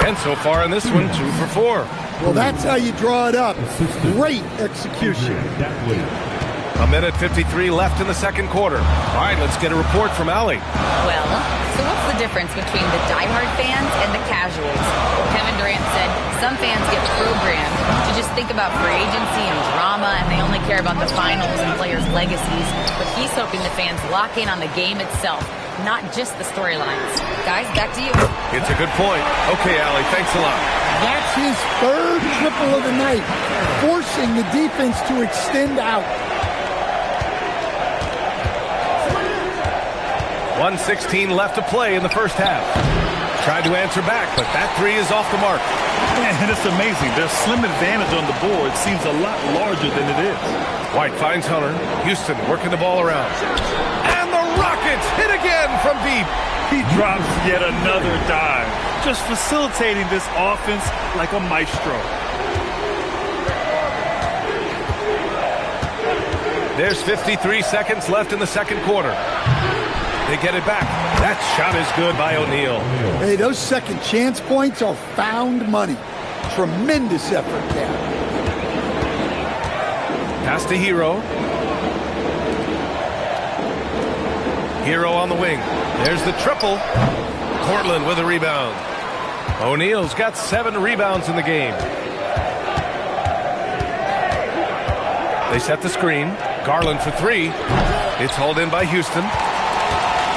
And so far in this one, 2 for 4. Well, that's how you draw it up. Great execution. A minute 53 left in the second quarter. All right, let's get a report from Allie. Well, so what's the difference between the diehard fans and the casuals? Kevin Durant said some fans get programmed to just think about free agency and drama, and they only care about the finals and players' legacies. But he's hoping the fans lock in on the game itself, not just the storylines. Guys, back to you. It's a good point. Okay, Allie, thanks a lot. That's his third triple of the night, forcing the defense to extend out. 1:16 left to play in the first half. Tried to answer back, but that 3 is off the mark. And it's amazing. Their slim advantage on the board seems a lot larger than it is. White finds Hunter. Houston working the ball around. And the Rockets hit again from deep. He drops yet another dive, just facilitating this offense like a maestro. There's 53 seconds left in the second quarter. They get it back. That shot is good by O'Neal. Hey, those second chance points are found money. Tremendous effort there. Pass to Hero. Hero on the wing. There's the triple. Portland with a rebound. O'Neal's got 7 rebounds in the game. They set the screen. Garland for 3. It's hauled in by Houston.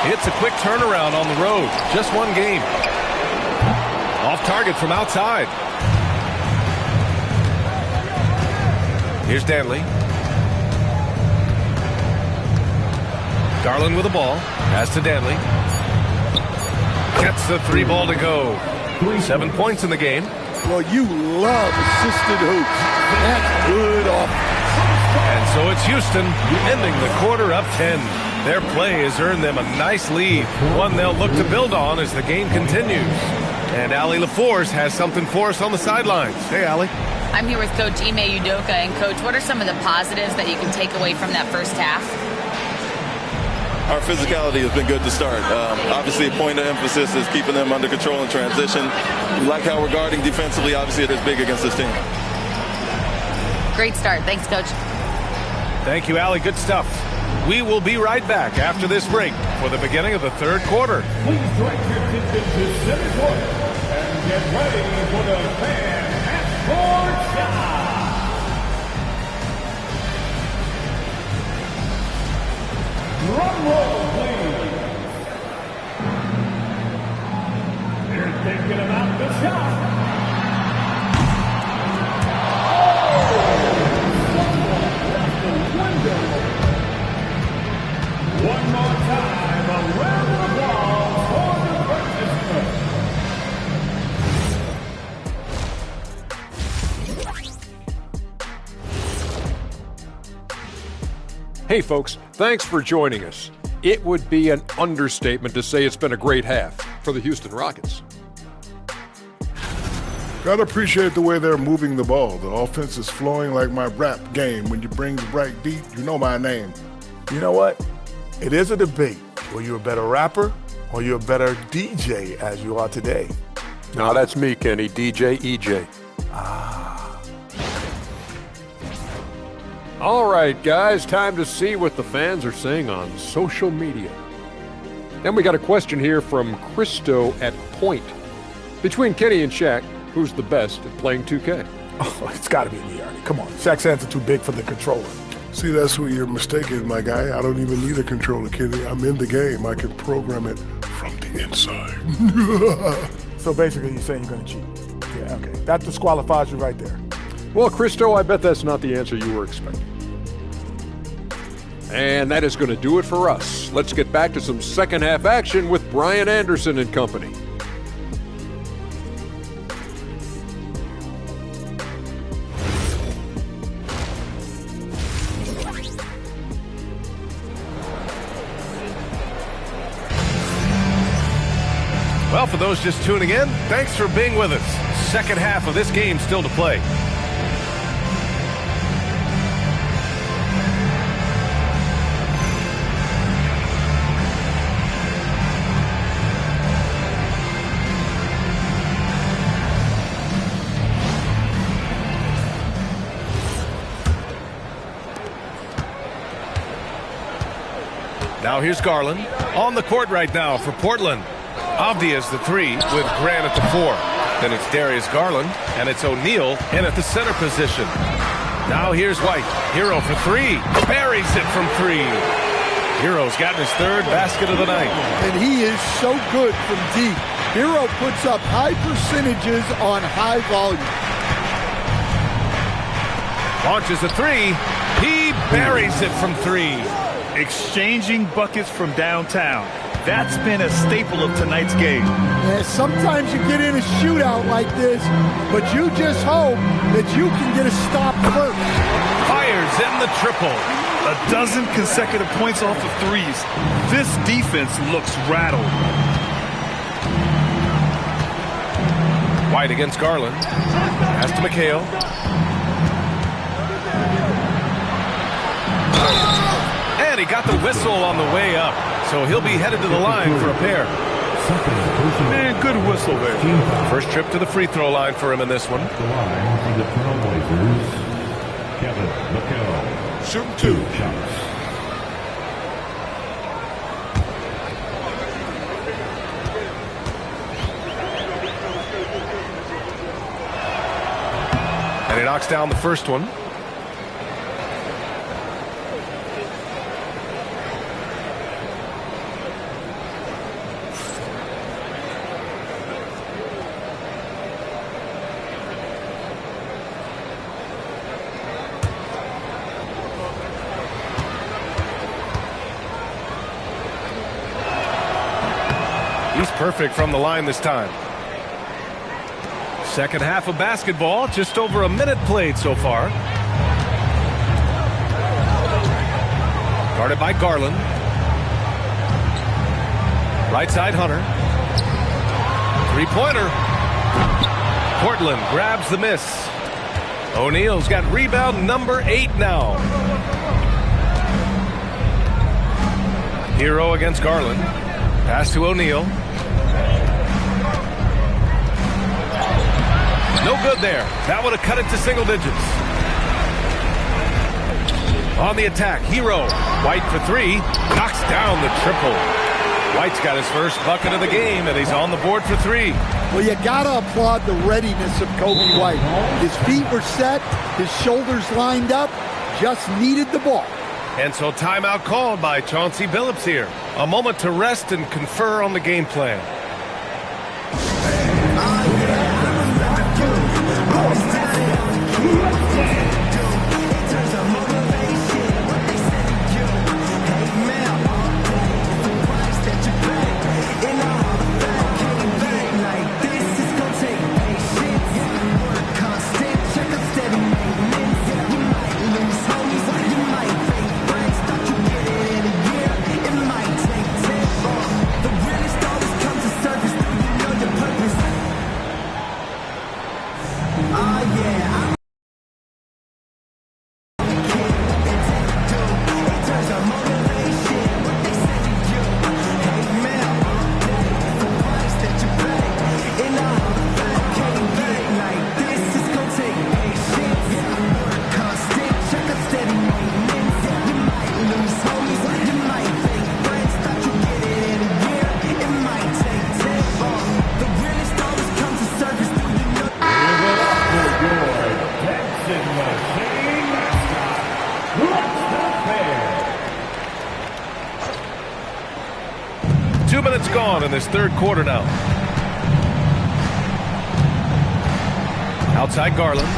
It's a quick turnaround on the road. Just one game. Off target from outside. Here's Danley. Garland with the ball. Pass to Danley. Gets the 3 ball to go. 7 points in the game. Well, you love assisted hoops. That's good offense. And so it's Houston ending the quarter up 10. Their play has earned them a nice lead, one they'll look to build on as the game continues. And Allie LaForce has something for us on the sidelines. Hey, Allie. I'm here with Coach Ime Udoka. And, Coach, what are some of the positives that you can take away from that first half? Our physicality has been good to start. Obviously, a point of emphasis is keeping them under control in transition. We like how we're guarding defensively. Obviously, it is big against this team. Great start. Thanks, Coach. Thank you, Allie. Good stuff. We will be right back after this break for the beginning of the third quarter. Please direct your attention to center court and get ready for the fan at court shot. Drum roll, please. They're thinking about the shot. Oh! Hey, folks, thanks for joining us. It would be an understatement to say it's been a great half for the Houston Rockets. Gotta appreciate the way they're moving the ball. The offense is flowing like my rap game. When you bring the right beat, you know my name. You know what? It is a debate. Were you a better rapper or you a better DJ as you are today? No, that's me, Kenny. DJ EJ. All right, guys, time to see what the fans are saying on social media. Then we got a question here from Christo at Point. Between Kenny and Shaq, who's the best at playing 2K? Oh, it's got to be me, Ernie. Come on. Shaq's hands are too big for the controller. See, that's what you're mistaken, my guy. I don't even need a controller, Kenny. I'm in the game. I can program it from the inside. So basically, you're saying you're going to cheat. Yeah, okay. That disqualifies you right there. Well, Christo, I bet that's not the answer you were expecting. And that is going to do it for us. Let's get back to some second half action with Brian Anderson and company. Well, for those just tuning in, thanks for being with us. Second half of this game still to play. Now here's Garland on the court right now for Portland. Avdia's the 3 with Grant at the 4. Then it's Darius Garland, and it's O'Neal in at the center position. Now here's White. Hero for 3. Buries it from 3. Hero's gotten his 3rd basket of the night. And he is so good from deep. Hero puts up high percentages on high volume. Launches a 3. He buries it from 3. Exchanging buckets from downtown. That's been a staple of tonight's game. Yeah, sometimes you get in a shootout like this, but you just hope that you can get a stop first. Fires in the triple. A dozen consecutive points off of threes. This defense looks rattled. White against Garland. Pass to McHale. And he got the whistle on the way up. So he'll be headed to the line for a pair. Man, good whistle there. First trip to the free throw line for him in this one. The line for the Trailblazers, Kevin McHale. Shoot 2 shots. And he knocks down the first one. He's perfect from the line this time. Second half of basketball, just over a minute played so far. Guarded by Garland. Right side, Hunter. Three-pointer. Portland grabs the miss. O'Neal's got rebound number 8 now. Hero against Garland. Pass to O'Neal. No good there. That would have cut it to single digits. On the attack, Hero. White for 3. Knocks down the triple. White's got his first bucket of the game, and he's on the board for 3. Well, you got to applaud the readiness of Kobe White. His feet were set. His shoulders lined up. Just needed the ball. And so timeout called by Chauncey Billups here. A moment to rest and confer on the game plan. Let's 2 minutes gone in this third quarter now. Outside Garland.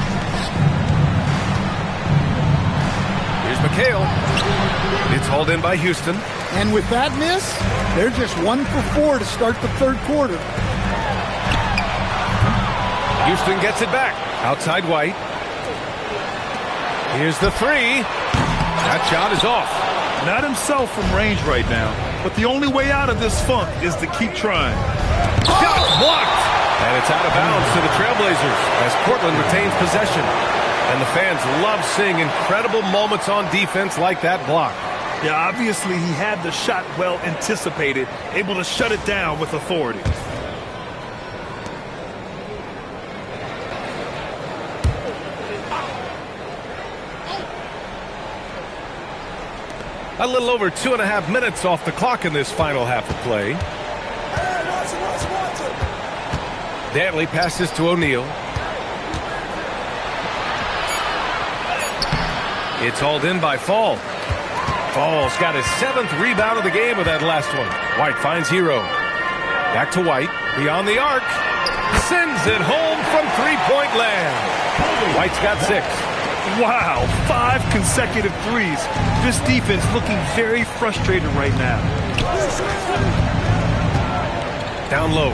Here's McHale. It's hauled in by Houston. And with that miss, they're just 1 for 4 to start the third quarter. Houston gets it back. Outside White. Here's the three. That shot is off. Not himself from range right now, but the only way out of this funk is to keep trying. Shot blocked. And it's out of bounds to the Trailblazers as Portland retains possession. And the fans love seeing incredible moments on defense like that block. Yeah, obviously he had the shot well anticipated, able to shut it down with authority. A little over 2.5 minutes off the clock in this final half of play. Dantley passes to O'Neal. It's hauled in by Fall. Fall's got his 7th rebound of the game with that last one. White finds Hero. Back to White. Beyond the arc. Sends it home from three-point land. White's got 6. Wow, 5 consecutive threes. This defense looking very frustrated right now. Down low.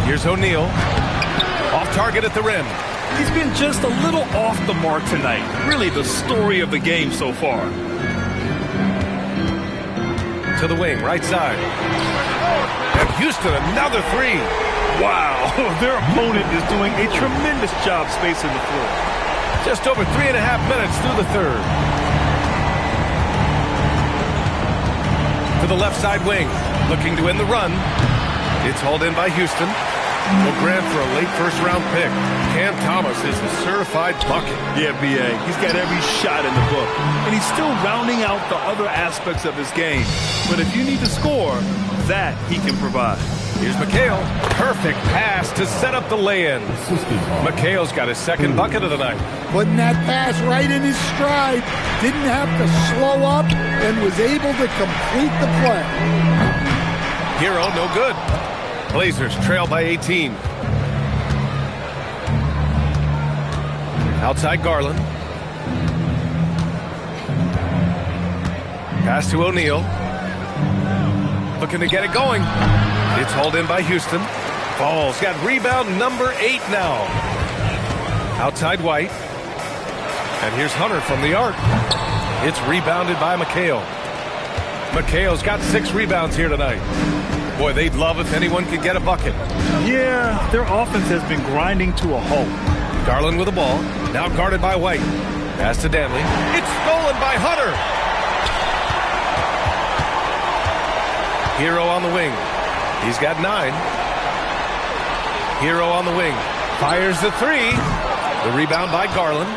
Here's O'Neal. Off target at the rim. He's been just a little off the mark tonight. Really the story of the game so far. To the wing, right side. And Houston, another three. Wow, their opponent is doing a tremendous job spacing the floor. Just over 3.5 minutes through the third. To the left side wing. Looking to end the run. It's hauled in by Houston. Will grant for a late first-round pick. Cam Thomas is the certified bucket. Yeah, B.A. He's got every shot in the book. And he's still rounding out the other aspects of his game. But if you need to score, that he can provide. Here's McHale. Perfect pass to set up the lay-in. McHale's got his 2nd bucket of the night. Putting that pass right in his stride. Didn't have to slow up and was able to complete the play. Hero, no good. Blazers trail by 18. Outside Garland. Pass to O'Neal. Looking to get it going. It's hauled in by Houston. Fall's got rebound number 8 now. Outside White. And here's Hunter from the arc. It's rebounded by McHale. McHale's got 6 rebounds here tonight. Boy, they'd love if anyone could get a bucket. Yeah, their offense has been grinding to a halt. Garland with the ball. Now guarded by White. Pass to Dantley. It's stolen by Hunter. Hero on the wing. He's got 9. Hero on the wing. Fires the 3. The rebound by Garland.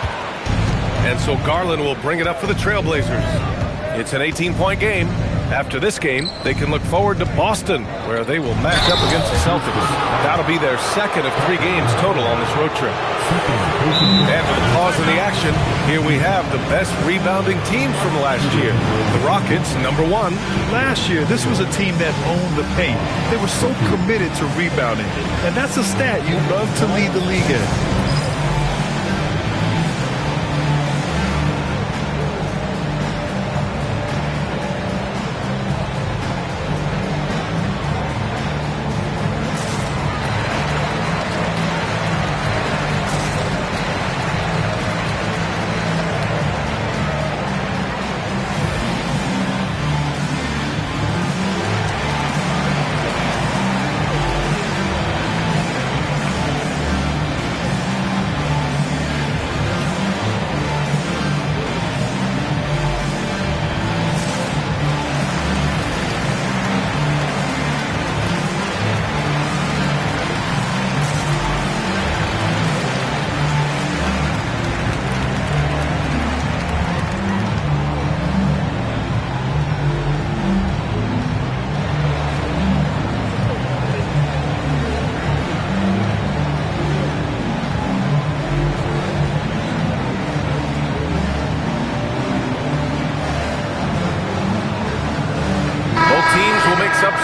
And so Garland will bring it up for the Trailblazers. It's an 18-point game. After this game, they can look forward to Boston, where they will match up against the Celtics. That'll be their 2nd of 3 games total on this road trip. And for the pause in the action, here we have the best rebounding teams from last year. The Rockets, number 1. Last year, this was a team that owned the paint. They were so committed to rebounding. And that's a stat you love to lead the league in.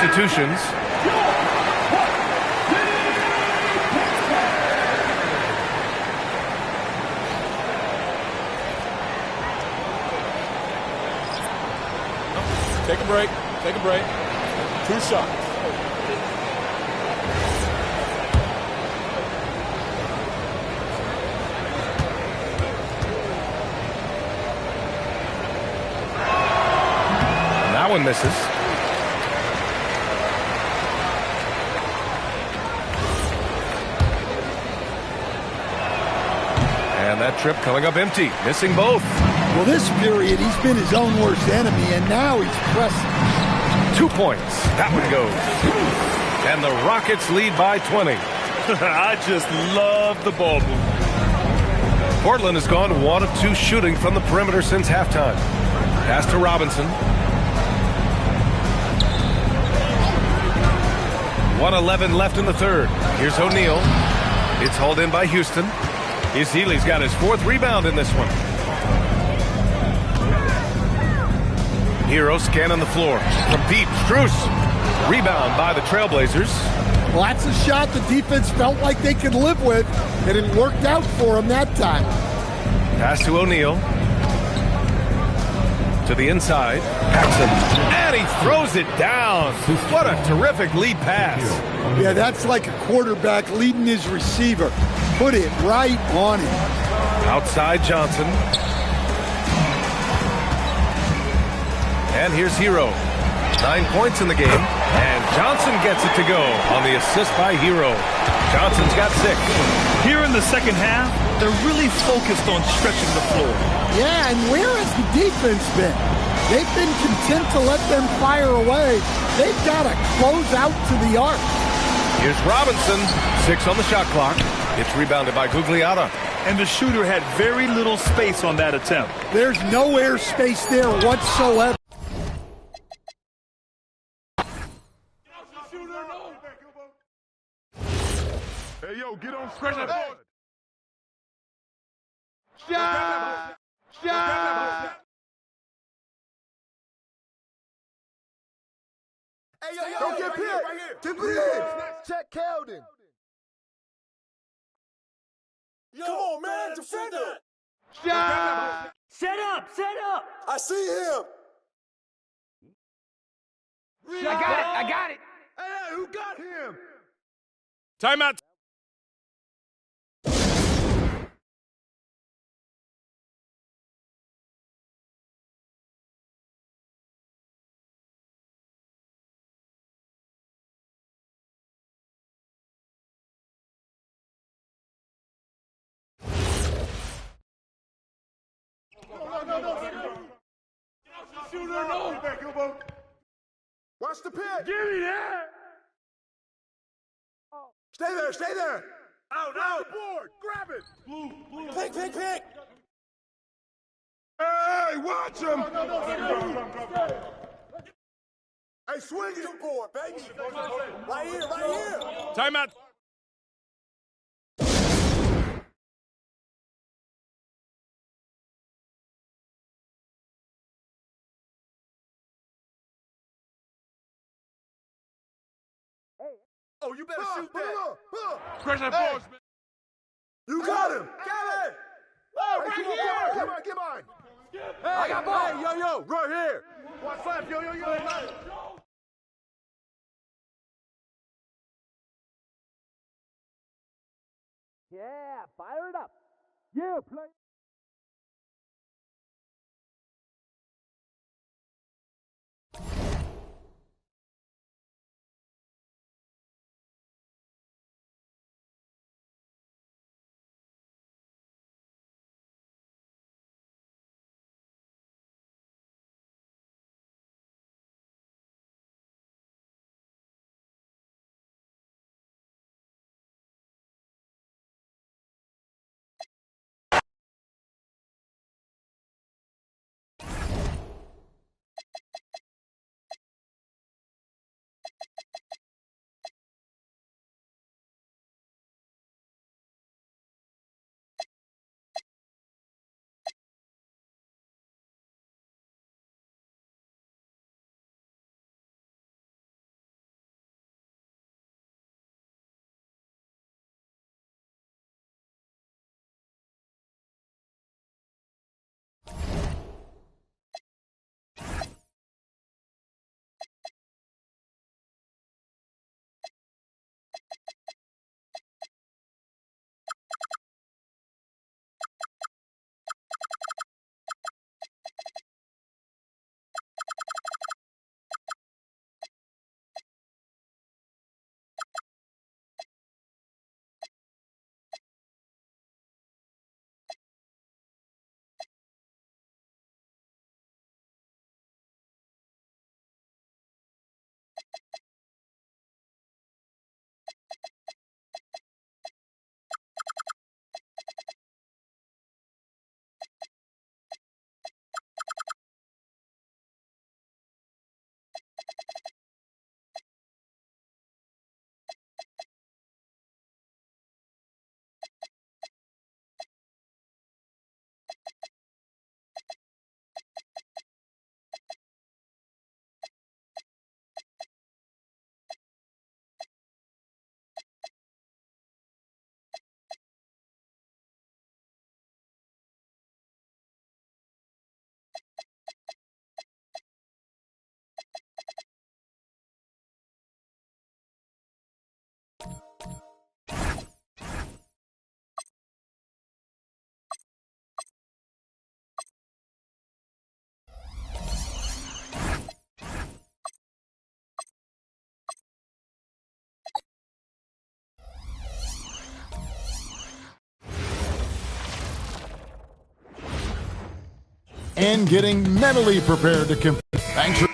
substitutions. Take a break. Take a break. 2 shots. That one misses. And that trip coming up empty, missing both. Well, this period, he's been his own worst enemy, and now he's pressing. 2 points. That one goes. And the Rockets lead by 20. I just love the ball movement. Portland has gone 1 of 2 shooting from the perimeter since halftime. Pass to Robinson. 1:11 left in the third. Here's O'Neal. It's hauled in by Houston. Healy's got his 4th rebound in this one. Hero scanning the floor. From deep, Strus. Rebound by the Trailblazers. Well, that's a shot the defense felt like they could live with, and it worked out for them that time. Pass to O'Neal. To the inside. Paxson. And he throws it down. What a terrific lead pass. Yeah, that's like a quarterback leading his receiver. Put it right on him. Outside Johnson. And here's Hero. 9 points in the game. And Johnson gets it to go on the assist by Hero. Johnson's got 6. Here in the second half, they're really focused on stretching the floor. Yeah, and where has the defense been? They've been content to let them fire away. They've got to close out to the arc. Here's Robinson. 6 on the shot clock. It's rebounded by Gugliotta. And the shooter had very little space on that attempt. There's no air space there whatsoever. Hey, yo, get on screen. Shot! Shot! Hey, yo, don't get picked. Tip it in. Check Keldon. Come on, man, defender. Shot! Set up, set up. I see him. I got it. Hey, who got him? Timeout. Shooter, no. Watch the pick. Give me that. Stay there, stay there. Out. Board, grab it. Blue. Pick. Hey, watch him. Hey, swing it. Board, baby. Right here. Timeout. Oh, you better shoot that. Crash that ball, man. You got him. Got it. Oh, right here. Get mine. Hey, I got ball. Hey, yo, right here. Watch left, yo. Yeah, fire it up. Yeah, play. and getting mentally prepared to compete. Thanks for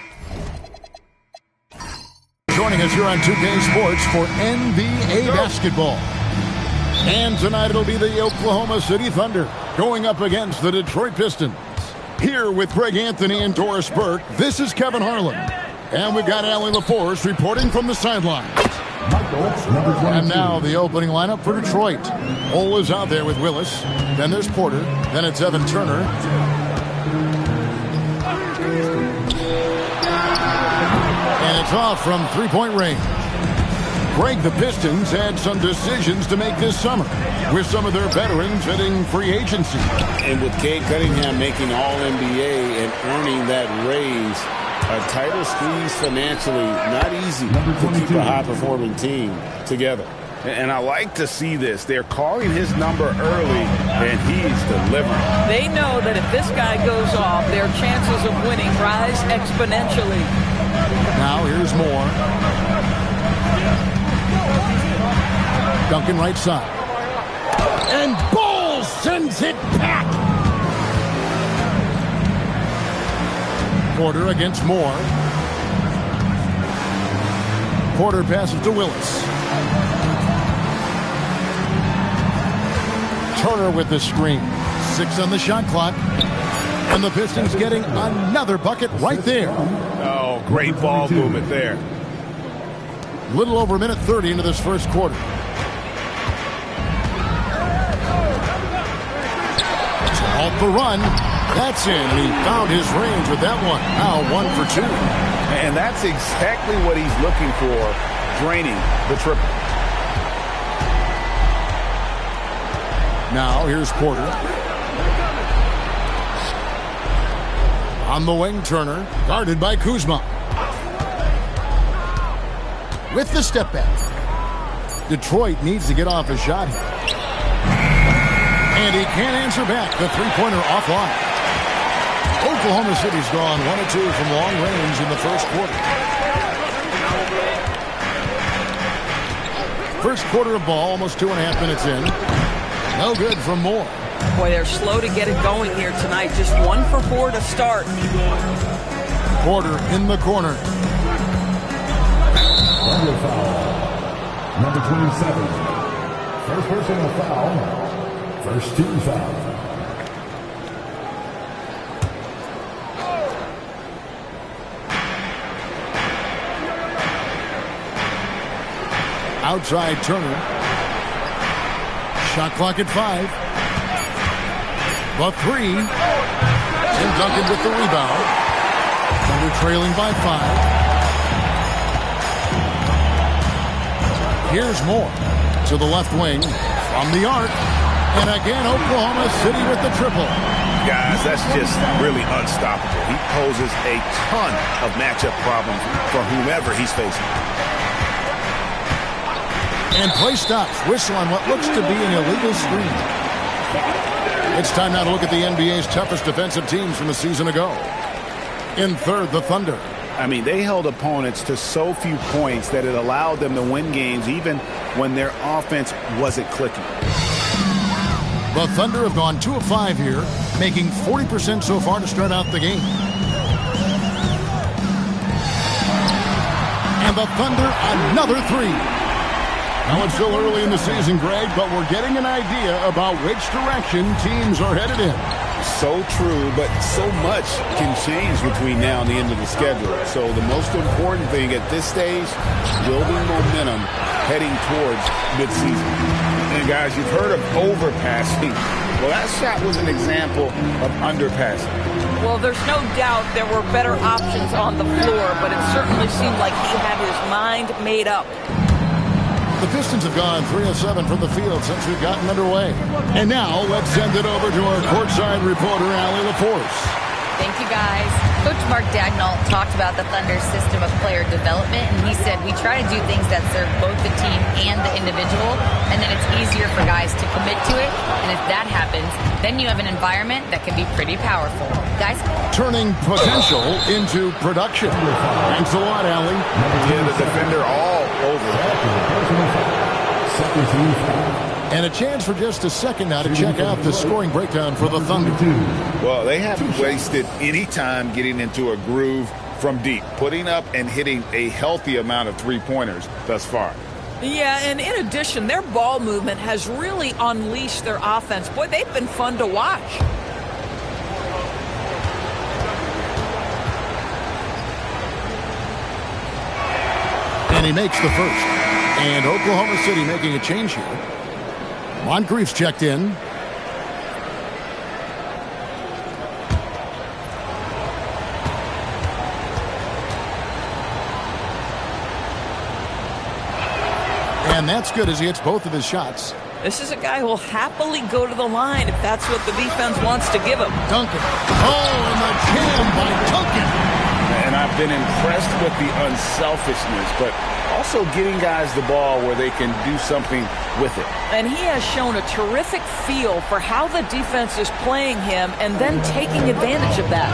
joining us here on 2K Sports for NBA basketball. And tonight it'll be the Oklahoma City Thunder going up against the Detroit Pistons. Here with Greg Anthony and Doris Burke, this is Kevin Harlan. And we've got Allie LaForce reporting from the sidelines. And now the opening lineup for Detroit. Ole is out there with Willis. Then there's Porter. Then it's Evan Turner. And it's off from three-point range. Greg, the Pistons had some decisions to make this summer with some of their veterans hitting free agency. And with Cade Cunningham making All-NBA and earning that raise, a tighter squeeze financially, not easy to keep a high-performing team together. And I like to see this. They're calling his number early, and he's delivering. They know that if this guy goes off, their chances of winning rise exponentially. Now here's Moore. Duncan right side. And Ball sends it back. Porter against Moore. Porter passes to Willis. Turner with the screen. 6 on the shot clock. And the Pistons getting another bucket right there. Oh, great ball movement there. Little over a minute 30 into this first quarter. Off the run. That's in. And he found his range with that one. Now 1 for 2. And that's exactly what he's looking for, draining the triple. Now here's Porter. On the wing, Turner, guarded by Kuzma. With the step back. Detroit needs to get off a shot here. And he can't answer back. The three-pointer offline. Oklahoma City's gone 1 of 2 from long range in the first quarter. First quarter of ball, almost 2.5 minutes in. No good from Moore. Boy, they're slow to get it going here tonight. Just 1 for 4 to start. Porter in the corner. Number 27. First personal foul. First team foul. Outside Turner. Shot clock at 5. The 3. Tim Duncan with the rebound. Thunder trailing by 5. Here's Moore to the left wing from the arc. And again, Oklahoma City with the triple. Guys, that's just really unstoppable. He poses a ton of matchup problems for whomever he's facing. And play stops. Whistle on what looks to be an illegal screen. It's time now to look at the NBA's toughest defensive teams from a season ago. In third, the Thunder. I mean, they held opponents to so few points that it allowed them to win games even when their offense wasn't clicking. The Thunder have gone 2 of 5 here, making 40% so far to start out the game. And the Thunder, another 3. Now it's still early in the season, Greg, but we're getting an idea about which direction teams are headed in. So true, but so much can change between now and the end of the schedule. So the most important thing at this stage, building momentum heading towards midseason. And guys, you've heard of overpassing. Well, that shot was an example of underpassing. Well, there's no doubt there were better options on the floor, but it certainly seemed like he had his mind made up. The Pistons have gone 3 of 7 from the field since we've gotten underway. And now let's send it over to our courtside reporter, Allie LaForce. Thank you, guys. Coach Mark Dagnall talked about the Thunder's system of player development, and he said, we try to do things that serve both the team and the individual, and then it's easier for guys to commit to it, and if that happens, then you have an environment that can be pretty powerful. Guys? Turning potential into production. Thanks a lot, Allie. Yeah, the defender all over. And a chance for just a second now to check out the scoring breakdown for the Thunder. Well, they haven't wasted any time getting into a groove from deep, putting up and hitting a healthy amount of three-pointers thus far. Yeah, and in addition, their ball movement has really unleashed their offense. Boy, they've been fun to watch. And he makes the first. And Oklahoma City making a change here. Moncrief's checked in. And that's good as he hits both of his shots. This is a guy who will happily go to the line if that's what the defense wants to give him. Duncan. Oh, and the jam by Duncan. And I've been impressed with the unselfishness, but also getting guys the ball where they can do something with it. And he has shown a terrific feel for how the defense is playing him and then taking advantage of that.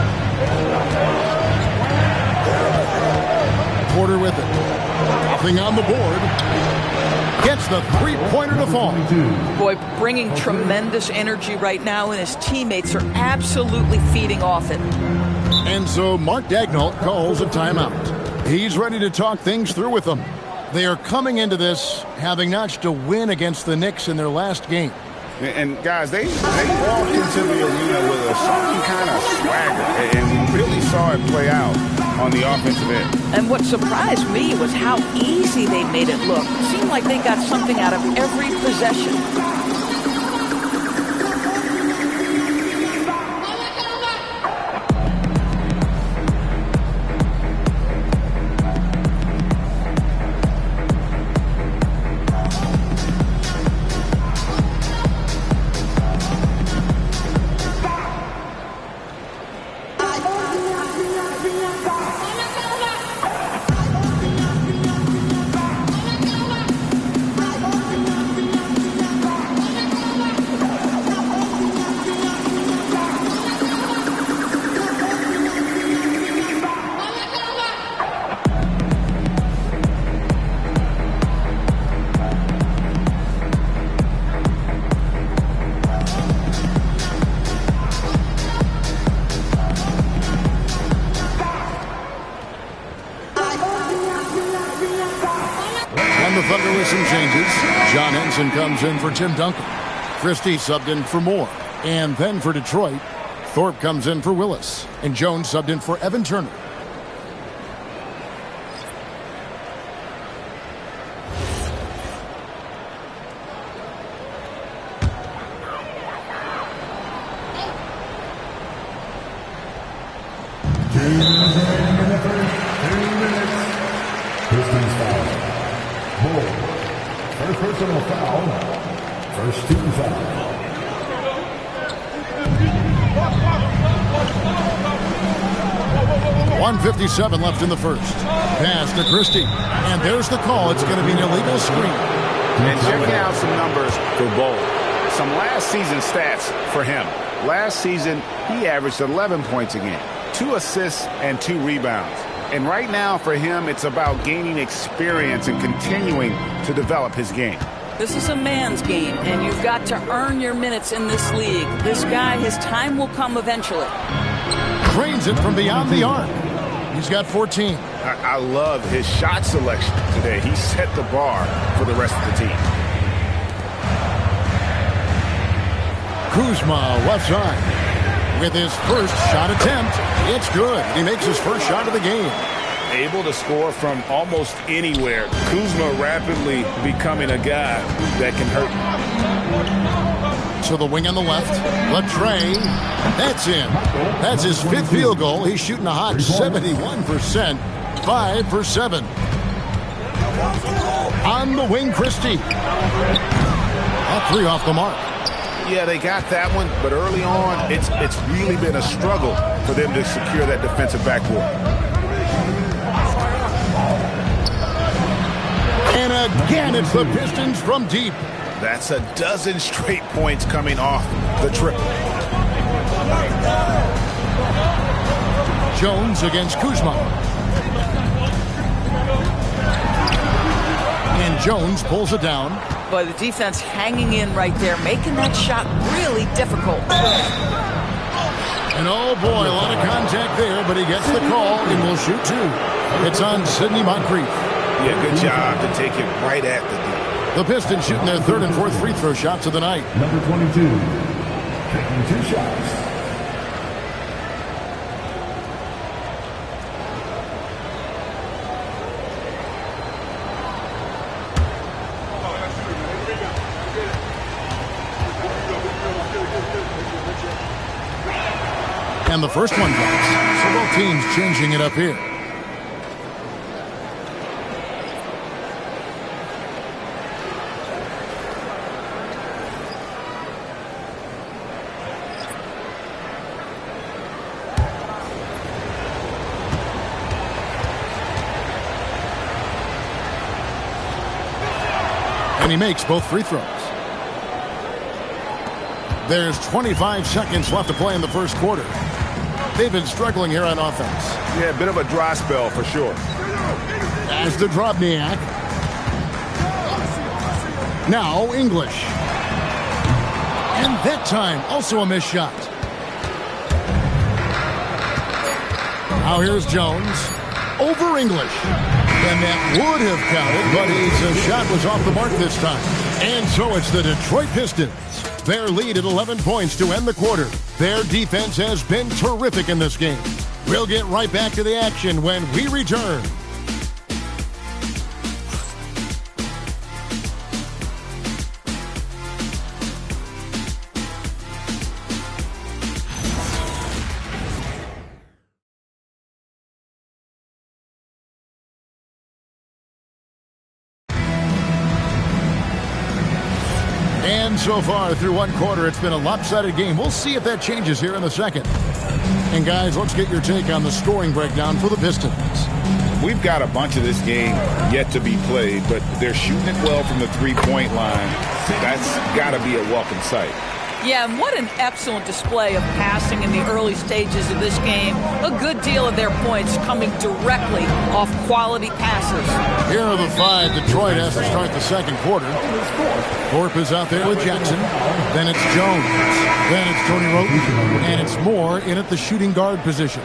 Porter with it. Nothing on the board. Gets the three-pointer to fall. Boy, bringing tremendous energy right now, and his teammates are absolutely feeding off it. And so Mark Daigneault calls a timeout. He's ready to talk things through with them. They are coming into this having notched a win against the Knicks in their last game. And guys, they walked into the arena with a certain kind of swagger, and we really saw it play out on the offensive end. And what surprised me was how easy they made it look. It seemed like they got something out of every possession. Comes in for Tim Duncan. Christie subbed in for Moore. And then for Detroit, Thorpe comes in for Willis. And Jones subbed in for Evan Turner. Personal foul. First team foul. .157 left in the first. Pass to Christie. And there's the call. It's going to be an illegal screen. And checking out some numbers for Bowl. Some last season stats for him. Last season, he averaged 11 points a game, 2 assists and 2 rebounds. And right now for him, it's about gaining experience and continuing to develop his game. This is a man's game, and you've got to earn your minutes in this league. This guy, his time will come eventually. Drains it from beyond the arc. He's got 14. I love his shot selection today. He set the bar for the rest of the team. Kuzma, left side. With his first shot attempt, it's good. He makes his first shot of the game. Able to score from almost anywhere. Kuzma rapidly becoming a guy that can hurt. To the wing on the left. Latre. That's in. That's his 5th field goal. He's shooting a hot 71%. 5 for 7. On the wing, Christie. A 3 off the mark. Yeah, they got that one, but early on, it's really been a struggle for them to secure that defensive backboard. And again, it's the Pistons from deep. That's a dozen straight points coming off the triple. Jones against Kuzma. And Jones pulls it down. But the defense hanging in right there, making that shot really difficult. And oh boy, a lot of contact there, but he gets the call and will shoot two. It's on Sidney Moncrief. Yeah, good job to take it right at the D. The Pistons shooting their third and fourth free throw shots of the night. Number 22, taking 2 shots. And the first one drops. So both teams changing it up here. And he makes both free throws. There's 25 seconds left to play in the first quarter. They've been struggling here on offense. Yeah, a bit of a dry spell for sure. As the Drobniak. Now English. And that time, also a missed shot. Now here's Jones. Over English. And that would have counted, but his shot was off the mark this time. And so it's the Detroit Pistons. Their lead at 11 points to end the quarter. Their defense has been terrific in this game. We'll get right back to the action when we return. And so far through one quarter, it's been a lopsided game. We'll see if that changes here in the second. And guys, let's get your take on the scoring breakdown for the Pistons. We've got a bunch of this game yet to be played, but they're shooting it well from the three-point line. That's got to be a welcome sight. Yeah, and what an excellent display of passing in the early stages of this game. A good deal of their points coming directly off quality passes. Here are the 5 Detroit has to start the second quarter. Thorpe is out there with Jackson. Then it's Jones. Then it's Tony Roten. And it's Moore in at the shooting guard position.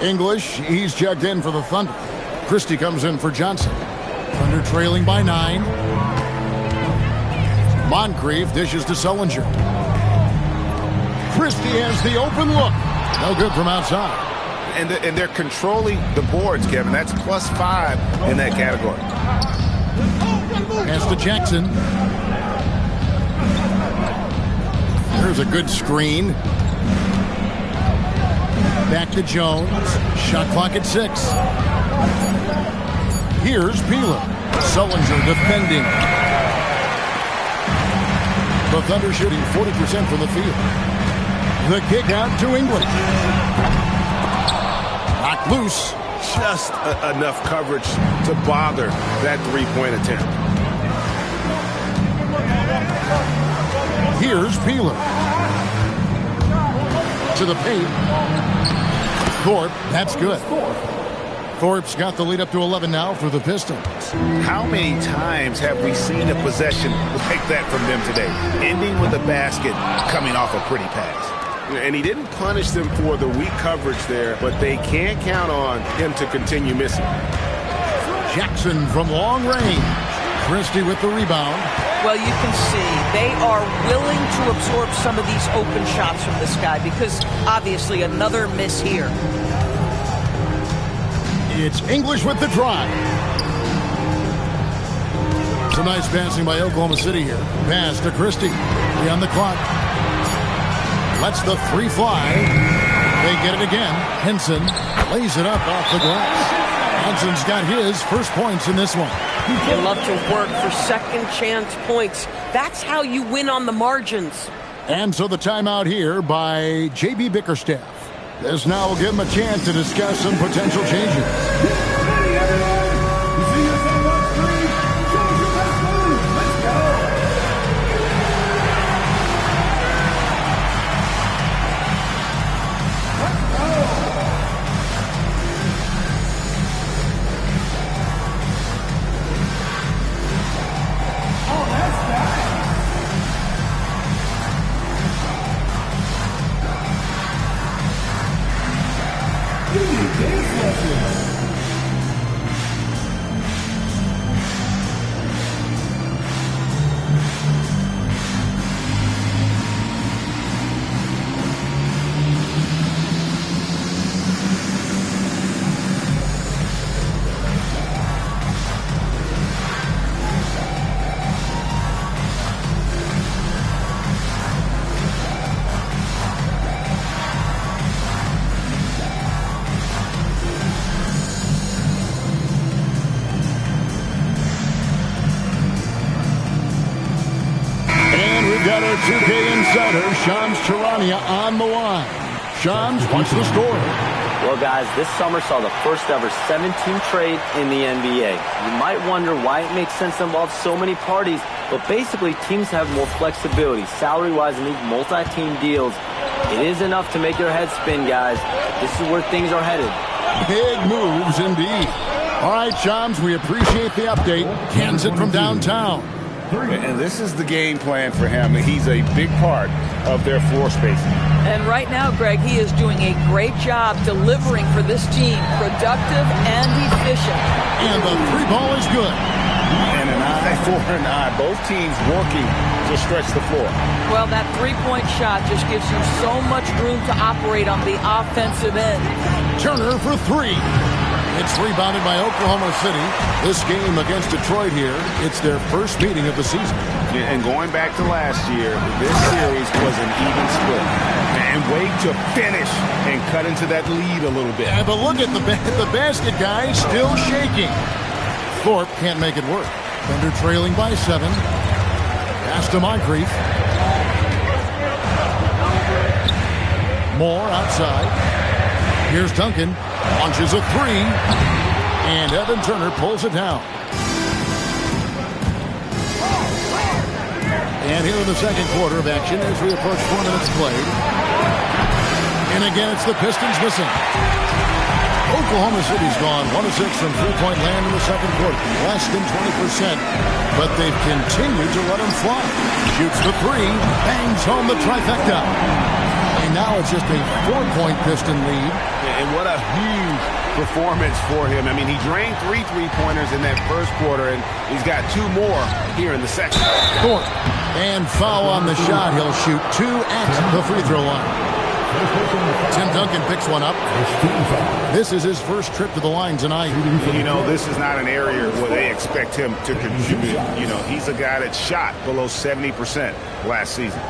English, he's checked in for the Thunder. Christie comes in for Johnson. Thunder trailing by 9. Moncrief dishes to Sullinger. Christie has the open look. No good from outside. And they're controlling the boards, Kevin. That's +5 in that category. Pass to Jackson. There's a good screen. Back to Jones. Shot clock at 6. Here's Peeler. Sullinger defending. The Thunder shooting 40% from the field. The kick out to English. Knocked loose. Just enough coverage to bother that three-point attempt. Here's Peeler. To the paint. Thorpe, that's good. Thorpe's got the lead up to 11 now for the Pistons. How many times have we seen a possession like that from them today? Ending with a basket, coming off a pretty pass. And he didn't punish them for the weak coverage there, but they can't count on him to continue missing. Jackson from long range. Christie with the rebound. Well, you can see they are willing to absorb some of these open shots from this guy because obviously another miss here. It's English with the drive. Some nice passing by Oklahoma City here. Pass to Christie. Beyond the clock. Lets the 3 fly. They get it again. Henson lays it up off the glass. Henson's got his first points in this one. You love to work for second chance points. That's how you win on the margins. And so the timeout here by J.B. Bickerstaff. This now will give him a chance to discuss some potential changes. Got our 2K insider, Shams Charania, on the line. Shams, what's the story? Well, guys, this summer saw the first ever 7-team trade in the NBA. You might wonder why it makes sense to involve so many parties, but basically teams have more flexibility, salary-wise, in these multi-team deals. It is enough to make your head spin, guys. This is where things are headed. Big moves indeed. All right, Shams, we appreciate the update. Cans it from downtown. And this is the game plan for him. He's a big part of their floor spacing. And right now, Greg, he is doing a great job delivering for this team, productive and efficient. And the three ball is good. And an eye for an eye. Both teams working to stretch the floor. Well, that three-point shot just gives you so much room to operate on the offensive end. Turner for three. It's rebounded by Oklahoma City. This game against Detroit here, it's their first meeting of the season. And going back to last year, this series was an even split. And wait to finish and cut into that lead a little bit. Yeah, but look at the basket, guys, still shaking. Thorpe can't make it work. Thunder trailing by 7. Pass to Moncrief. Moore outside. Here's Duncan. Launches a three. And Evan Turner pulls it down. And here in the second quarter of action as we approach 4 minutes played. And again, it's the Pistons missing. Oklahoma City's gone 1 of 6 from three-point land in the second quarter. Less than 20%. But they've continued to let him fly. Shoots the three. Bangs home the trifecta. And now it's just a 4-point Piston lead. And what a huge performance for him. I mean, he drained 3 three-pointers in that first quarter, and he's got 2 more here in the second. Thorpe. And foul on the shot. He'll shoot 2 at the free throw line. Tim Duncan picks one up. This is his first trip to the line tonight. You know, this is not an area where they expect him to contribute. You know, he's a guy that shot below 70% last season.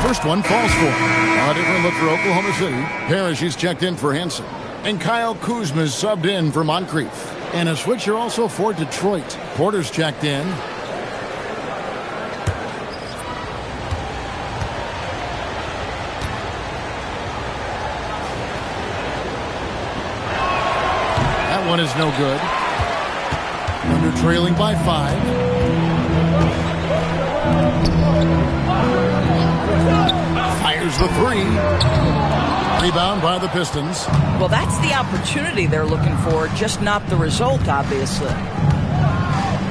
First one falls for him. A different look for Oklahoma City. Parrish is checked in for Henson. And Kyle Kuzma is subbed in for Moncrief. And a switcher also for Detroit. Porter's checked in. That one is no good. Under trailing by 5. Fires the three. Rebound by the Pistons. Well, that's the opportunity they're looking for, just not the result, obviously.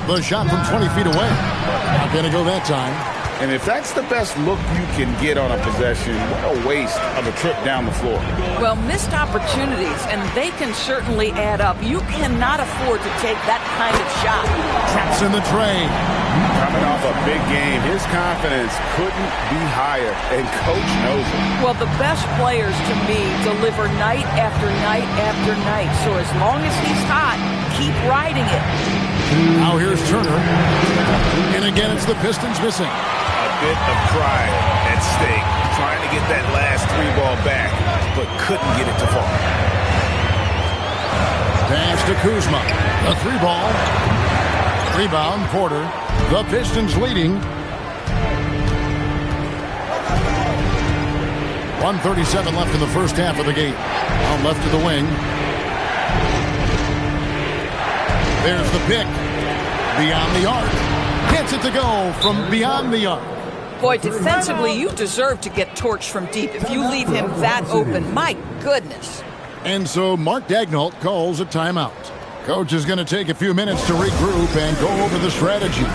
The shot from 20 feet away. Not going to go that time. And if that's the best look you can get on a possession, what a waste of a trip down the floor. Well, missed opportunities, and they can certainly add up. You cannot afford to take that kind of shot. Traps in the tray. Coming off a big game, his confidence couldn't be higher, and Coach knows it. Well, the best players, to me, deliver night after night after night. So as long as he's hot, keep riding it. Now here's Turner. And again, it's the Pistons missing. A bit of pride at stake, trying to get that last 3-ball back, but couldn't get it to fall. Pass to Kuzma. The 3-ball. Rebound, Porter. The Pistons leading. 1:37 left in the first half of the game. On left to the wing. There's the pick. Beyond the arc. Gets it to go from beyond the arc. Boy, defensively, you deserve to get torched from deep if you leave him that open. My goodness. And so Mark Daignault calls a timeout. Coach is going to take a few minutes to regroup and go over the strategy.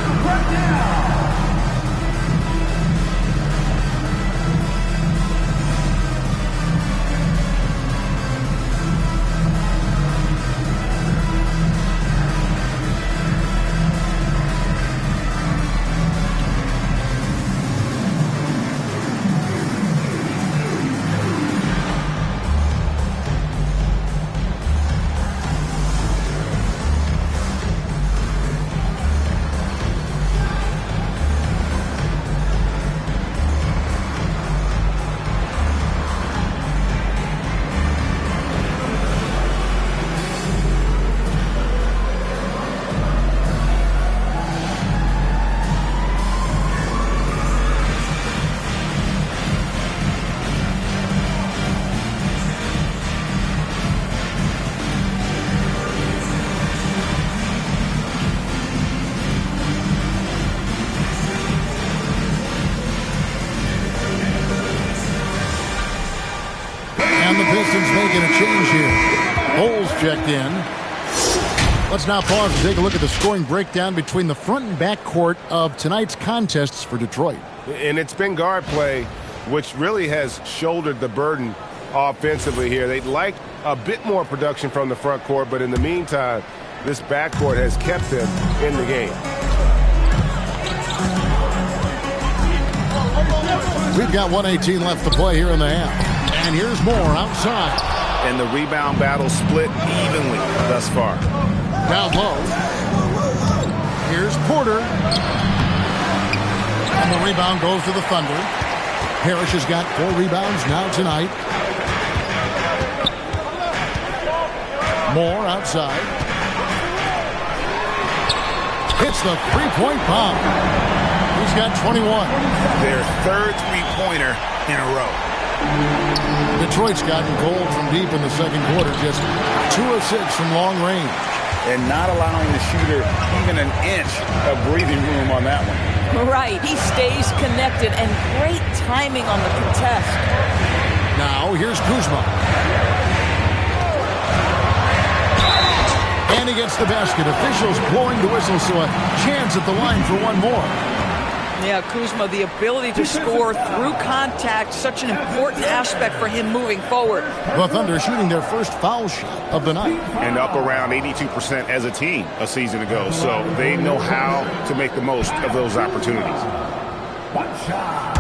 And the Pistons making a change here. Bowles checked in. Let's now pause and take a look at the scoring breakdown between the front and back court of tonight's contests for Detroit. And it's been guard play, which really has shouldered the burden offensively here. They'd like a bit more production from the front court, but in the meantime, this backcourt has kept them in the game. We've got 1:18 left to play here in the half. And here's Moore outside. And the rebound battle split evenly thus far. Down low. Here's Porter. And the rebound goes to the Thunder. Parrish has got 4 rebounds now tonight. Moore outside. Hits the three-point bomb. He's got 21. Their third three-pointer in a row. Detroit's gotten cold from deep in the second quarter, just 2 of 6 from long range. And not allowing the shooter even an inch of breathing room on that one. Right, he stays connected, and great timing on the contest. Now, here's Kuzma. And he gets the basket. Officials blowing the whistle, so a chance at the line for one more. Yeah, Kuzma, the ability to score through contact, such an important aspect for him moving forward. The Thunder shooting their first foul shot of the night. And up around 82% as a team a season ago. So they know how to make the most of those opportunities. One shot.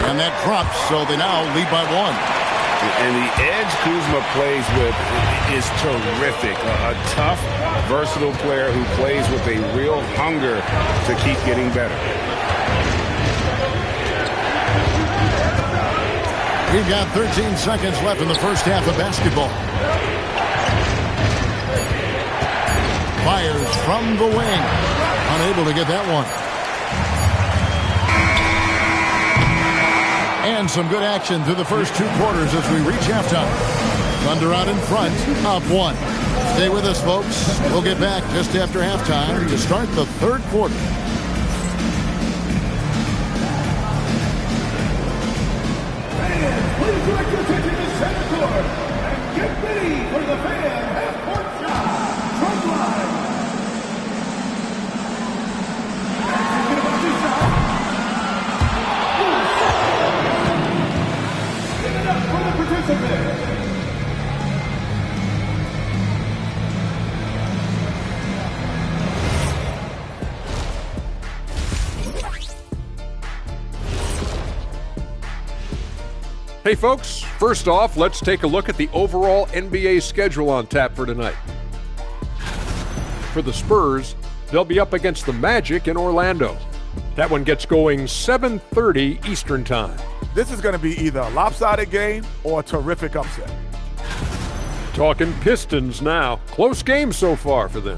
And that drops, so they now lead by 1. And the edge Kuzma plays with is terrific. A tough, versatile player who plays with a real hunger to keep getting better. We've got 13 seconds left in the first half of basketball. Fires from the wing. Unable to get that one. And some good action through the first 2 quarters as we reach halftime. Thunder out in front, up 1. Stay with us, folks. We'll get back just after halftime to start the third quarter. Fans, please direct your attention to center court and get ready for the fan half-court shot from line. Thinking about this shot. For the participant. Hey folks, first off, let's take a look at the overall NBA schedule on tap for tonight. For the Spurs, they'll be up against the Magic in Orlando. That one gets going 7:30 Eastern Time. This is going to be either a lopsided game or a terrific upset. Talking Pistons now. Close game so far for them.